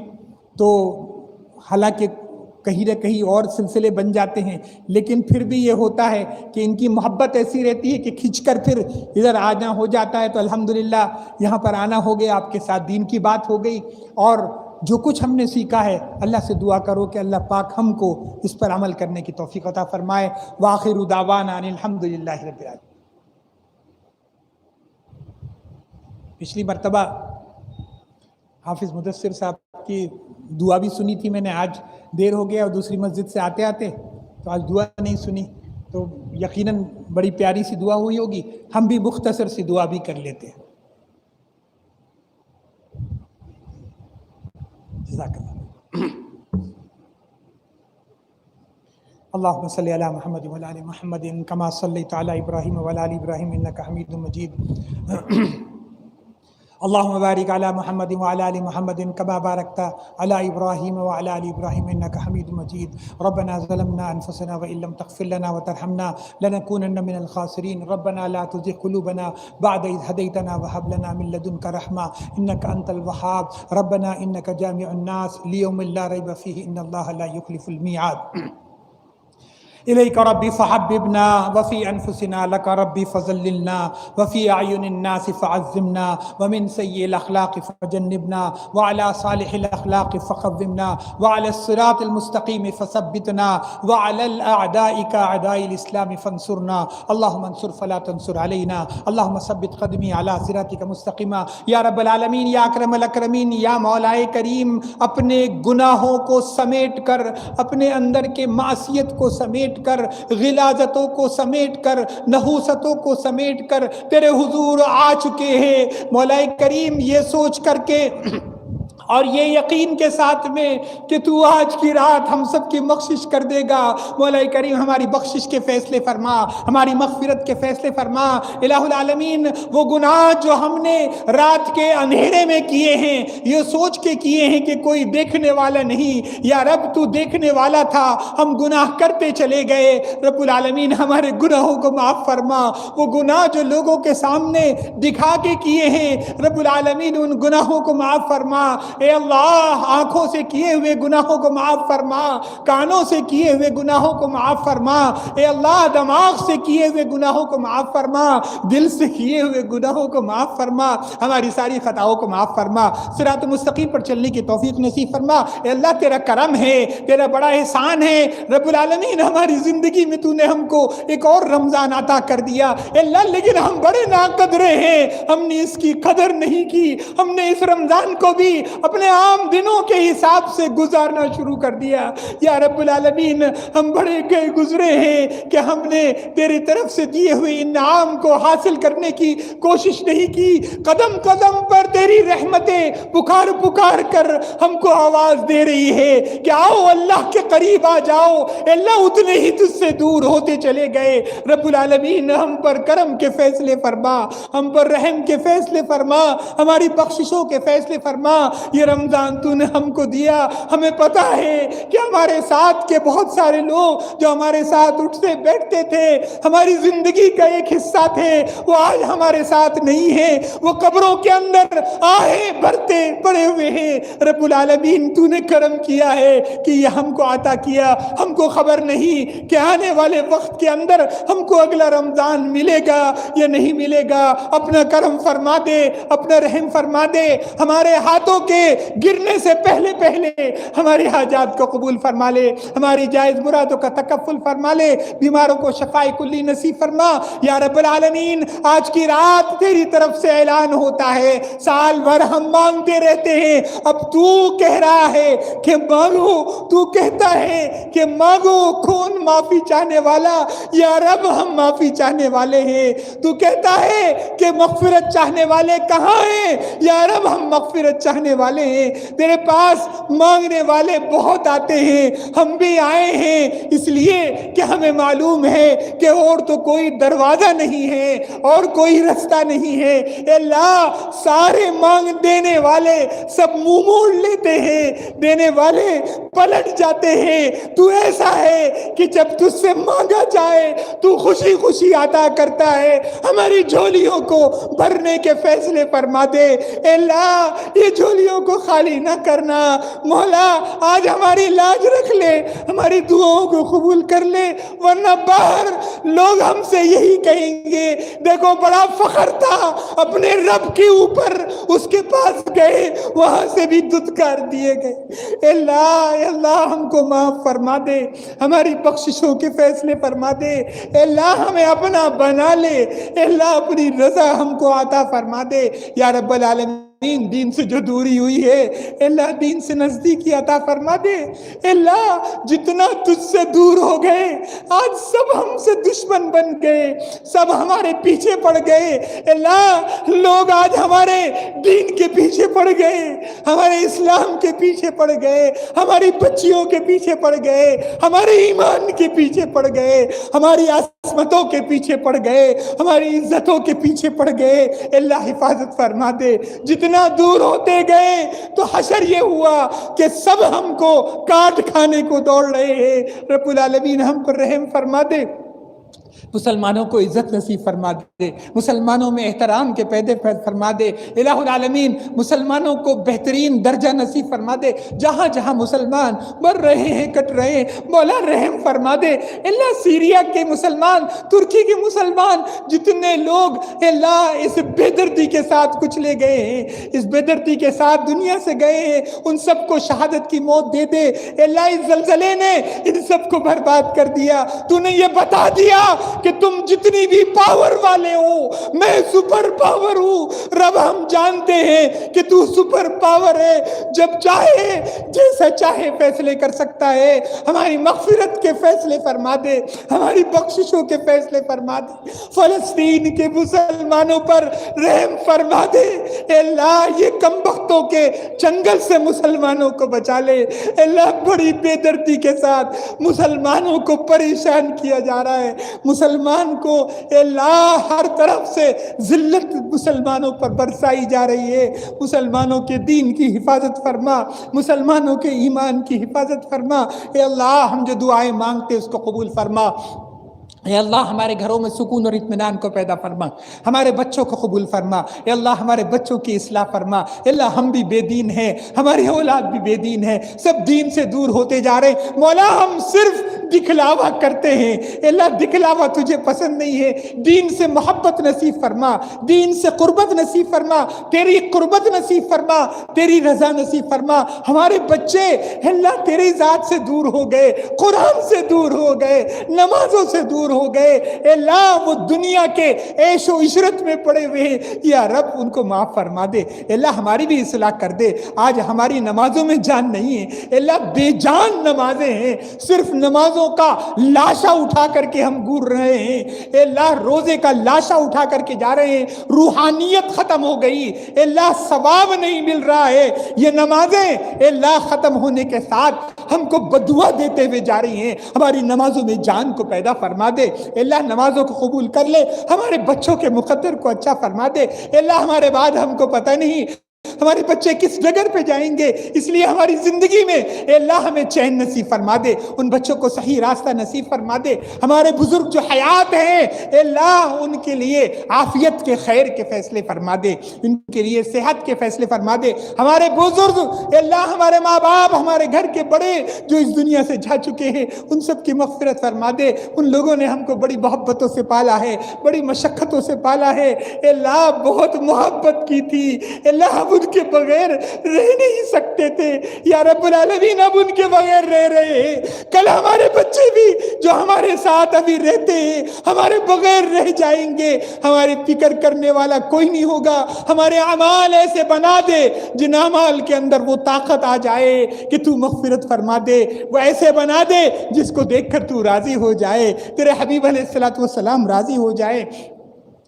تو حالانکہ کہیں نہ کہیں اور سلسلے بن جاتے ہیں، لیکن پھر بھی یہ ہوتا ہے کہ ان کی محبت ایسی رہتی ہے کہ کھنچ کر پھر ادھر آنا ہو جاتا ہے. تو الحمدللہ یہاں پر آنا ہو گیا، آپ کے ساتھ دین کی بات ہو گئی. اور جو کچھ ہم نے سیکھا ہے اللہ سے دعا کرو کہ اللہ پاک ہم کو اس پر عمل کرنے کی توفیق عطا فرمائے. وآخر دعوانا ان الحمد للہ رب العالمین. پچھلی مرتبہ حافظ مدثر صاحب کی دعا بھی سنی تھی میں نے, آج دیر ہو گیا اور دوسری مسجد سے آتے آتے تو آج دعا نہیں سنی, تو یقیناً بڑی پیاری سی دعا ہوئی ہوگی. ہم بھی مختصر سی دعا بھی کر لیتے ہیں. جزاک اللہ. اللہم صلی علی محمد وعلی آل محمد کما صلیت علی ابراہیم وعلی آل ابراہیم انک حمید مجید. اللہم بارک علی محمد وعلی آل محمد کما بارکت علی ابراہیم وعلی آل ابراہیم انک حمید مجید. ربنا ظلمنا انفسنا وان لم تغفر لنا وترحمنا لنکونن من الخاسرین. ربنا لا تزغ قلوبنا بعد اذ هدیتنا وهب لنا من لدنک رحمہ انک انت الوہاب. ربنا انک جامع الناس لیوم لا ریب فیہ ان اللہ لا یخلف المیعاد. إليك ربي فحببنا وفي أنفسنا لك ربي فذللنا وفي أعين الناس فعزمنا ومن سيء الأخلاق فجنبنا وعلى صالح الأخلاق فقومنا وعلى الصراط المستقيم فثبتنا وعلى الأعداء كأعداء الإسلام فانصرنا. اللهم انصر فلا تنصر علينا. اللهم ثبت قدمي على صراطك مستقيما. یا رب العالمین, یا اکرم الاکرمین, یا مولا کریم, اپنے گناہوں کو سمیٹ کر, اپنے اندر کے معصیت کو سمیٹ کر, غلاظتوں کو سمیٹ کر, نحوستوں کو سمیٹ کر تیرے حضور آ چکے ہیں مولا کریم, یہ سوچ کر کے اور یہ یقین کے ساتھ میں کہ تو آج کی رات ہم سب کی بخشش کر دے گا. مولا کریم ہماری بخشش کے فیصلے فرما, ہماری مغفرت کے فیصلے فرما. الہ العالمین, وہ گناہ جو ہم نے رات کے اندھیرے میں کیے ہیں, یہ سوچ کے کیے ہیں کہ کوئی دیکھنے والا نہیں, یا رب تو دیکھنے والا تھا, ہم گناہ کرتے چلے گئے. رب العالمین ہمارے گناہوں کو معاف فرما. وہ گناہ جو لوگوں کے سامنے دکھا کے کیے ہیں, رب العالمین ان گناہوں کو معاف فرما. اے اللہ, آنکھوں سے کیے ہوئے گناہوں کو معاف فرما, کانوں سے کیے ہوئے گناہوں کو معاف فرما. اے اللہ, دماغ سے کیے ہوئے گناہوں کو معاف فرما, دل سے کیے ہوئے گناہوں کو معاف فرما. ہماری ساری خطاؤں کو معاف فرما. صراط مستقیم پر چلنے کی توفیق نصیب فرما. اے اللہ, تیرا کرم ہے, تیرا بڑا احسان ہے. رب العالمین, ہماری زندگی میں تو نے ہم کو ایک اور رمضان عطا کر دیا. اے اللہ, لیکن ہم بڑے ناقدرے ہیں, ہم نے اس کی قدر نہیں کی. ہم نے اس رمضان کو بھی اپنے عام دنوں کے حساب سے گزارنا شروع کر دیا. یا رب العالمین, ہم بڑے گئے گزرے ہیں کہ ہم نے تیری طرف سے دیے ہوئے انعام کو حاصل کرنے کی کوشش نہیں کی. قدم قدم پر تیری رحمتیں پکار پکار کر ہم کو آواز دے رہی ہے کہ آؤ اللہ کے قریب آ جاؤ. اللہ, اتنے ہی تجھ سے دور ہوتے چلے گئے. رب العالمین, ہم پر کرم کے فیصلے فرما, ہم پر رحم کے فیصلے فرما, ہماری بخششوں کے فیصلے فرما. یہ رمضان تو نے ہم کو دیا, ہمیں پتا ہے کہ ہمارے ساتھ کے بہت سارے لوگ جو ہمارے ساتھ اٹھتے بیٹھتے تھے, ہماری زندگی کا ایک حصہ تھے, وہ آج ہمارے ساتھ نہیں ہیں. وہ قبروں کے اندر آہے بھرتے پڑے ہوئے ہیں. رب العالمین, تو نے کرم کیا ہے کہ یہ ہم کو عطا کیا. ہم کو خبر نہیں کہ آنے والے وقت کے اندر ہم کو اگلا رمضان ملے گا یا نہیں ملے گا. اپنا کرم فرما دے, اپنا رحم فرما دے. ہمارے ہاتھوں کے گرنے سے پہلے پہلے ہماری حاجات کو قبول فرما لے, ہماری جائز مرادوں کا تکفل فرما لے, بیماروں کو شفاء کلی نصیب فرما. یا رب العالمین, آج کی رات تیری طرف سے اعلان ہوتا ہے, سال بھر ہم مانگتے رہتے ہیں, اب تو کہہ رہا ہے کہ مانگو. تو کہتا ہے کہ مانگو, کون معافی چاہنے والا. یا رب, ہم معافی چاہنے والے ہیں. تو کہتا ہے کہ مغفرت چاہنے والے کہاں ہیں. یا رب, ہم مغفرت چاہنے والے ہیں. تیرے پاس مانگنے والے بہت آتے ہیں, ہم بھی آئے ہیں اس لیے کہ ہمیں معلوم ہے کہ اور تو کوئی دروازہ نہیں ہے اور کوئی رستہ نہیں ہے. اے اللہ, سارے مانگ دینے والے سب منہ موڑ لیتے ہیں, دینے والے پلٹ جاتے ہیں. تو ایسا ہے کہ جب تجھ سے مانگا جائے تو خوشی خوشی عطا کرتا ہے. ہماری جھولیوں کو بھرنے کے فیصلے فرما دے. اے اللہ یہ جھولیوں کو خالی نہ کرنا. مولا آج ہماری لاج رکھ لے, ہماری دعاؤں کو قبول کر لے, ورنہ باہر لوگ ہم سے یہی کہیں گے دیکھو بڑا فخر تھا اپنے رب کے اوپر, اس کے پاس گئے وہاں سے بھی دھتکار دیے گئے. اے اللہ ہم کو معاف فرما دے, ہماری بخششوں کے فیصلے فرما دے. اے اللہ ہمیں اپنا بنا لے. اے اللہ اپنی رضا ہم کو عطا فرما دے. یا رب العالمین دین سے جو دوری ہوئی ہے اے اللہ دین سے نزدیکی عطا فرما دے. اے اللہ جتنا تجھ سے دور ہو گئے آج سب ہم سے دشمن بن گئے, سب ہمارے پیچھے پڑ گئے. اے اللہ لوگ آج ہمارے دین کے پیچھے پڑ گئے, ہمارے اسلام کے پیچھے پڑ گئے, ہماری بچیوں کے پیچھے پڑ گئے, ہمارے ایمان کے پیچھے پڑ گئے, ہماری عصمتوں کے پیچھے پڑ گئے, ہماری عزتوں کے پیچھے پڑ گئے. اے اللہ حفاظت فرما دے. جتنا دور ہوتے گئے تو حشر یہ ہوا کہ سب ہم کو کاٹ کھانے کو دوڑ رہے ہیں. رب العالمین ہم پر رحم فرما دے, مسلمانوں کو عزت نصیب فرما دے, مسلمانوں میں احترام کے پیدے فرما دے. الہ العالمین مسلمانوں کو بہترین درجہ نصیب فرما دے. جہاں جہاں مسلمان مر رہے ہیں کٹ رہے ہیں مولا رحم فرما دے. اللہ سیریا کے مسلمان, ترکی کے مسلمان, جتنے لوگ اللہ اس بے دردی کے ساتھ کچلے گئے ہیں, اس بے دردی کے ساتھ دنیا سے گئے ہیں, ان سب کو شہادت کی موت دے دے. اللہ اس زلزلے نے ان سب کو برباد کر دیا. تو نے یہ بتا دیا کہ تم جتنی بھی پاور والے ہو میں سپر پاور ہوں. رب ہم جانتے ہیں کہ تو سپر پاور ہے, جب چاہے جیسا چاہے فیصلے کر سکتا ہے. ہماری مغفرت کے فیصلے فرما دے, ہماری بخششوں کے فیصلے فرما دے. فلسطین کے مسلمانوں پر رحم فرما دے. اے اللہ یہ کم بختوں کے چنگل سے مسلمانوں کو بچا لے. اے اللہ بڑی بے دردی کے ساتھ مسلمانوں کو پریشان کیا جا رہا ہے. مسلمان کو اے اللہ ہر طرف سے ذلت مسلمانوں پر برسائی جا رہی ہے. مسلمانوں کے دین کی حفاظت فرما, مسلمانوں کے ایمان کی حفاظت فرما. اے اللہ ہم جو دعائیں مانگتے اس کو قبول فرما. اے اللہ ہمارے گھروں میں سکون اور اطمینان کو پیدا فرما, ہمارے بچوں کو قبول فرما. اے اللہ ہمارے بچوں کی اصلاح فرما. اے اللہ ہم بھی بے دین ہیں, ہماری اولاد بھی بے دین ہے, سب دین سے دور ہوتے جا رہے ہیں. مولا ہم صرف دکھلاوا کرتے ہیں. اے اللہ دکھلاوا تجھے پسند نہیں ہے. دین سے محبت نصیب فرما, دین سے قربت نصیب فرما, تیری قربت نصیب فرما, تیری رضا نصیب فرما. ہمارے بچے اے اللہ تیری ذات سے دور ہو گئے, قرآن سے دور ہو گئے, نمازوں سے دور ہو گئے. اے اللہ وہ دنیا کے عیش و عشرت میں پڑے ہوئے ہیں. یا رب ان کو معاف فرما دے. اے اللہ ہماری بھی اصلاح کر دے. آج ہماری نمازوں میں جان نہیں ہے. اے اللہ بے جان نمازیں ہیں, صرف نمازوں کا لاشا اٹھا کر کے ہم گور رہے ہیں. اے اللہ روزے کا لاشا اٹھا کر کے جا رہے ہیں. روحانیت ختم ہو گئی. اے اللہ ثواب نہیں مل رہا ہے. یہ نمازیں اے اللہ ختم ہونے کے ساتھ ہم کو بدعا دیتے ہوئے جا رہی ہیں. ہماری نمازوں میں جان کو پیدا فرما دے. اے اللہ نمازوں کو قبول کر لے, ہمارے بچوں کے مقدر کو اچھا فرما دے. اے اللہ ہمارے بعد ہم کو پتہ نہیں ہمارے بچے کس ڈگر پہ جائیں گے, اس لیے ہماری زندگی میں اے اللہ ہمیں چین نصیب فرما دے, ان بچوں کو صحیح راستہ نصیب فرما دے. ہمارے بزرگ جو حیات ہیں اے اللہ ان کے لیے عافیت کے خیر کے فیصلے فرما دے, ان کے لیے صحت کے فیصلے فرما دے. ہمارے بزرگ اے اللہ ہمارے ماں باپ, ہمارے گھر کے بڑے جو اس دنیا سے جا چکے ہیں ان سب کی مغفرت فرما دے. ان لوگوں نے ہم کو بڑی محبتوں سے پالا ہے, بڑی مشقتوں سے پالا ہے. اے اللہ بہت محبت کی تھی. اے اللہ اب ان کے بغیر رہ نہیں سکتے تھے. یا رب العالمین اب ان کے بغیر رہ رہے ہیں. کل ہمارے بچے بھی جو ہمارے ساتھ ابھی رہتے ہیں ہمارے بغیر رہ جائیں گے. ہماری فکر کرنے والا کوئی نہیں ہوگا. ہمارے اعمال ایسے بنا دے جن اعمال کے اندر وہ طاقت آ جائے کہ تو مغفرت فرما دے. وہ ایسے بنا دے جس کو دیکھ کر تو راضی ہو جائے, تیرے حبیب علیہ الصلوۃ والسلام راضی ہو جائے.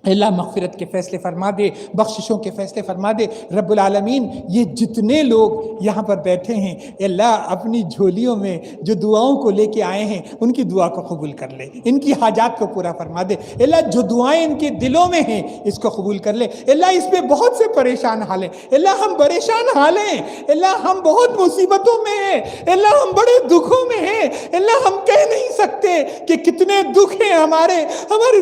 اللہ مغفرت کے فیصلے فرما دے، بخششوں کے فیصلے فرما دے۔ رب العالمین یہ جتنے لوگ یہاں پر بیٹھے ہیں اللہ اپنی جھولیوں میں جو دعاؤں کو لے کے آئے ہیں ان کی دعا کو قبول کر لے، ان کی حاجات کو پورا فرما دے۔ اللہ جو دعائیں ان کے دلوں میں ہیں اس کو قبول کر لے۔ اللہ اس پہ بہت سے پریشان حال ہیں، اللہ ہم پریشان حال ہیں، اللہ ہم بہت مصیبتوں میں ہیں، اللہ ہم بڑے دکھوں میں ہیں، اللہ ہم کہہ نہیں سکتے کہ کتنے دکھ ہیں ہمارے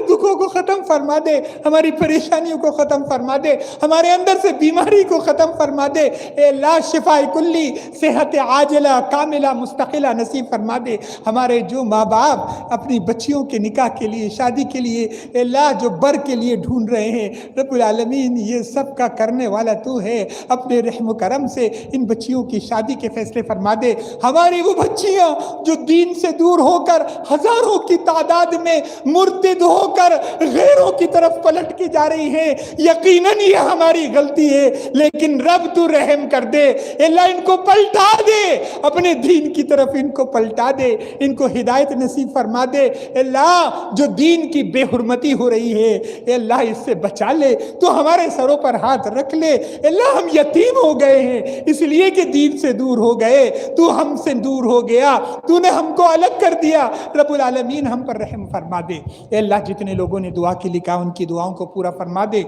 دکھوں کو ختم فرما دے، ہماری پریشانیوں کو ختم فرما دے، ہمارے اندر سے بیماری کو ختم فرما دے۔ اے اللہ شفاء کلی، صحت عاجلہ کاملہ مستقلہ نصیب فرما دے۔ ہمارے جو ماں باپ اپنی بچیوں کے نکاح کے لیے، شادی کے لیے اے اللہ جو بر کے لیے ڈھونڈ رہے ہیں، رب العالمین یہ سب کا کرنے والا تو ہے، اپنے رحم و کرم سے ان بچیوں کی شادی کے فیصلے فرما دے۔ ہماری وہ بچیاں جو دین سے دور ہو کر ہزاروں کی تعداد میں مرتد ہو کر غیروں کی طرف پلٹ کی جا رہی ہے، یقیناً یہ ہماری غلطی ہے، لیکن رب تو رحم کر دے، اللہ ان کو پلٹا دے، اپنے دین کی طرف ان کو پلٹا دے، ان کو ہدایت نصیب فرما دے۔ اللہ جو دین کی بے حرمتی ہو رہی ہے اللہ اس سے بچا لے، تو ہمارے سروں پر ہاتھ رکھ لے۔ اللہ ہم یتیم ہو گئے ہیں اس لیے کہ دین سے دور ہو گئے، تو ہم سے دور ہو گیا، تو نے ہم کو الگ کر دیا، رب العالمین ہم پر رحم فرما دے۔ اے اللہ جتنے لوگوں نے دعا کے لکھا ان کی دعاؤں کو پورا فرما دے۔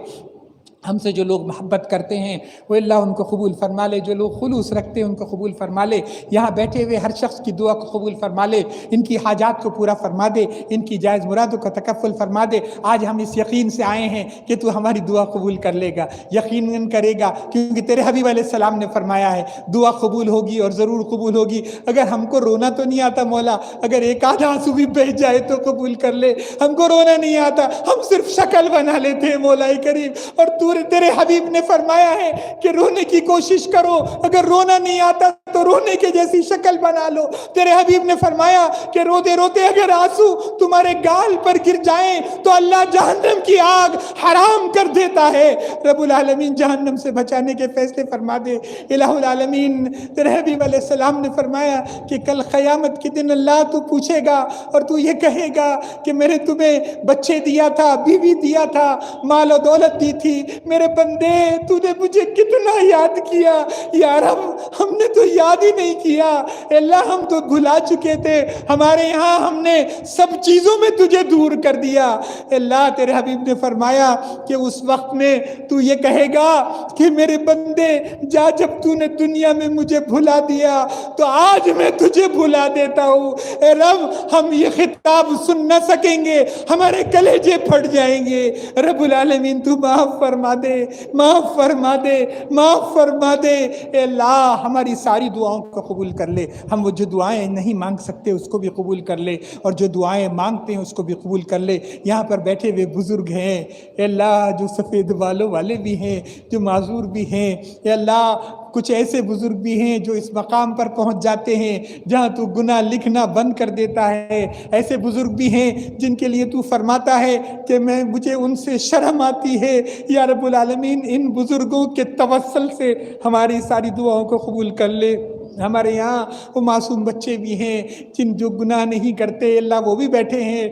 ہم سے جو لوگ محبت کرتے ہیں وہ اللہ ان کو قبول فرما لے، جو لوگ خلوص رکھتے ہیں ان کو قبول فرما لے، یہاں بیٹھے ہوئے ہر شخص کی دعا کو قبول فرما لے، ان کی حاجات کو پورا فرما دے، ان کی جائز مرادوں کا تکفل فرما دے۔ آج ہم اس یقین سے آئے ہیں کہ تو ہماری دعا قبول کر لے گا، یقیناً کرے گا، کیونکہ تیرے حبیب علیہ السلام نے فرمایا ہے دعا قبول ہوگی اور ضرور قبول ہوگی۔ اگر ہم کو رونا تو نہیں آتا مولا، اگر ایک آدھ آنسو بھی بہہ جائے تو قبول کر لے، ہم کو رونا نہیں آتا، ہم صرف شکل بنا لیتے ہیں مولا کریم، اور تیرے حبیب نے فرمایا ہے کہ رونے کی کوشش کرو، اگر رونا نہیں آتا تو رونے کے جیسی شکل بنا لو۔ تیرے حبیب نے فرمایا کہ روتے روتے اگر آنسو تمہارے گال پر گر جائیں تو اللہ جہنم کی آگ حرام کر دیتا ہے۔ رب العالمین جہنم سے بچانے کے فیصلے فرما دے۔ الہ العالمین تیرے حبیب علیہ السلام نے فرمایا کہ کل قیامت کے دن اللہ تو پوچھے گا اور تو یہ کہے گا کہ میں نے تمہیں بچے دیا تھا، بیوی دیا تھا، مال و دولت دی تھی، میرے بندے تو نے مجھے کتنا یاد کیا؟ یا رب ہم نے تو یاد ہی نہیں کیا، اللہ ہم تو بھلا چکے تھے، ہمارے یہاں ہم نے سب چیزوں میں تجھے دور کر دیا۔ اللہ تیرے حبیب نے فرمایا کہ اس وقت میں تو یہ کہے گا کہ میرے بندے جا، جب تو نے دنیا میں مجھے بھلا دیا تو آج میں تجھے بھلا دیتا ہوں۔ اے رب ہم یہ خطاب سن نہ سکیں گے، ہمارے کلیجے پھٹ جائیں گے، رب العالمین تو معاف فرما دے، معاف فرما دے، معاف فرما دے۔ اے اللہ ہماری ساری دعاؤں کو قبول کر لے، ہم وہ جو دعائیں نہیں مانگ سکتے اس کو بھی قبول کر لے، اور جو دعائیں مانگتے ہیں اس کو بھی قبول کر لے۔ یہاں پر بیٹھے ہوئے بزرگ ہیں اے اللہ، جو سفید بالوں والے بھی ہیں، جو معذور بھی ہیں اے اللہ، کچھ ایسے بزرگ بھی ہیں جو اس مقام پر پہنچ جاتے ہیں جہاں تو گناہ لکھنا بند کر دیتا ہے، ایسے بزرگ بھی ہیں جن کے لیے تو فرماتا ہے کہ مجھے ان سے شرم آتی ہے۔ یا رب العالمین ان بزرگوں کے توسل سے ہماری ساری دعاؤں کو قبول کر لے۔ ہمارے یہاں وہ معصوم بچے بھی ہیں جن جو گناہ نہیں کرتے اللہ، وہ بھی بیٹھے ہیں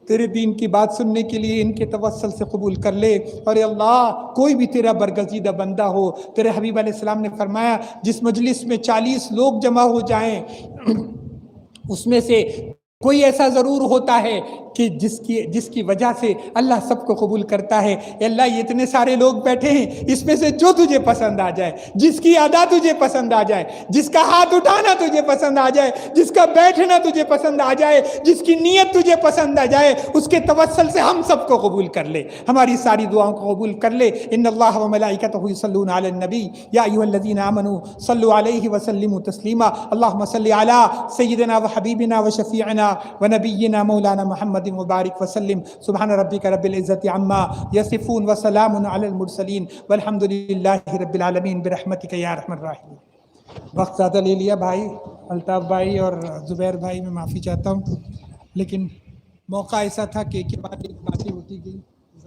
تیرے دین کی بات سننے کے لیے، ان کے توسل سے قبول کر لے۔ اور اے اللہ کوئی بھی تیرا برگزیدہ بندہ ہو، تیرے حبیب علیہ السلام نے فرمایا جس مجلس میں 40 لوگ جمع ہو جائیں اس میں سے کوئی ایسا ضرور ہوتا ہے کہ جس کی وجہ سے اللہ سب کو قبول کرتا ہے۔ اے اللہ یہ اتنے سارے لوگ بیٹھے ہیں، اس میں سے جو تجھے پسند آ جائے، جس کی ادا تجھے پسند آ جائے، جس کا ہاتھ اٹھانا تجھے پسند آ جائے، جس کا بیٹھنا تجھے پسند آ جائے، جس کی نیت تجھے پسند آ جائے، اس کے توسل سے ہم سب کو قبول کر لے، ہماری ساری دعاؤں کو قبول کر لے۔ ان اللہ و ملائکتہ یصلون علی النبی یا ایھا الذین آمنوا صلوا علیہ وسلموا تسلیما اللهم صل علی سیدنا و حبیبنا و شفیعنا و نبینا مولانا محمد مبارک وسلم۔ سبحان ربک رب العزت عما یصفون وسلام علی المرسلین والحمد للہ رب العالمین برحمتک یا ارحم الراحمین۔ وقت زیادہ لے لیا بھائی، الطاف بھائی اور زبیر بھائی، میں معافی چاہتا ہوں، لیکن موقع ایسا تھا کہ ایک کے بعد ایک باتیں ہوتی گئی۔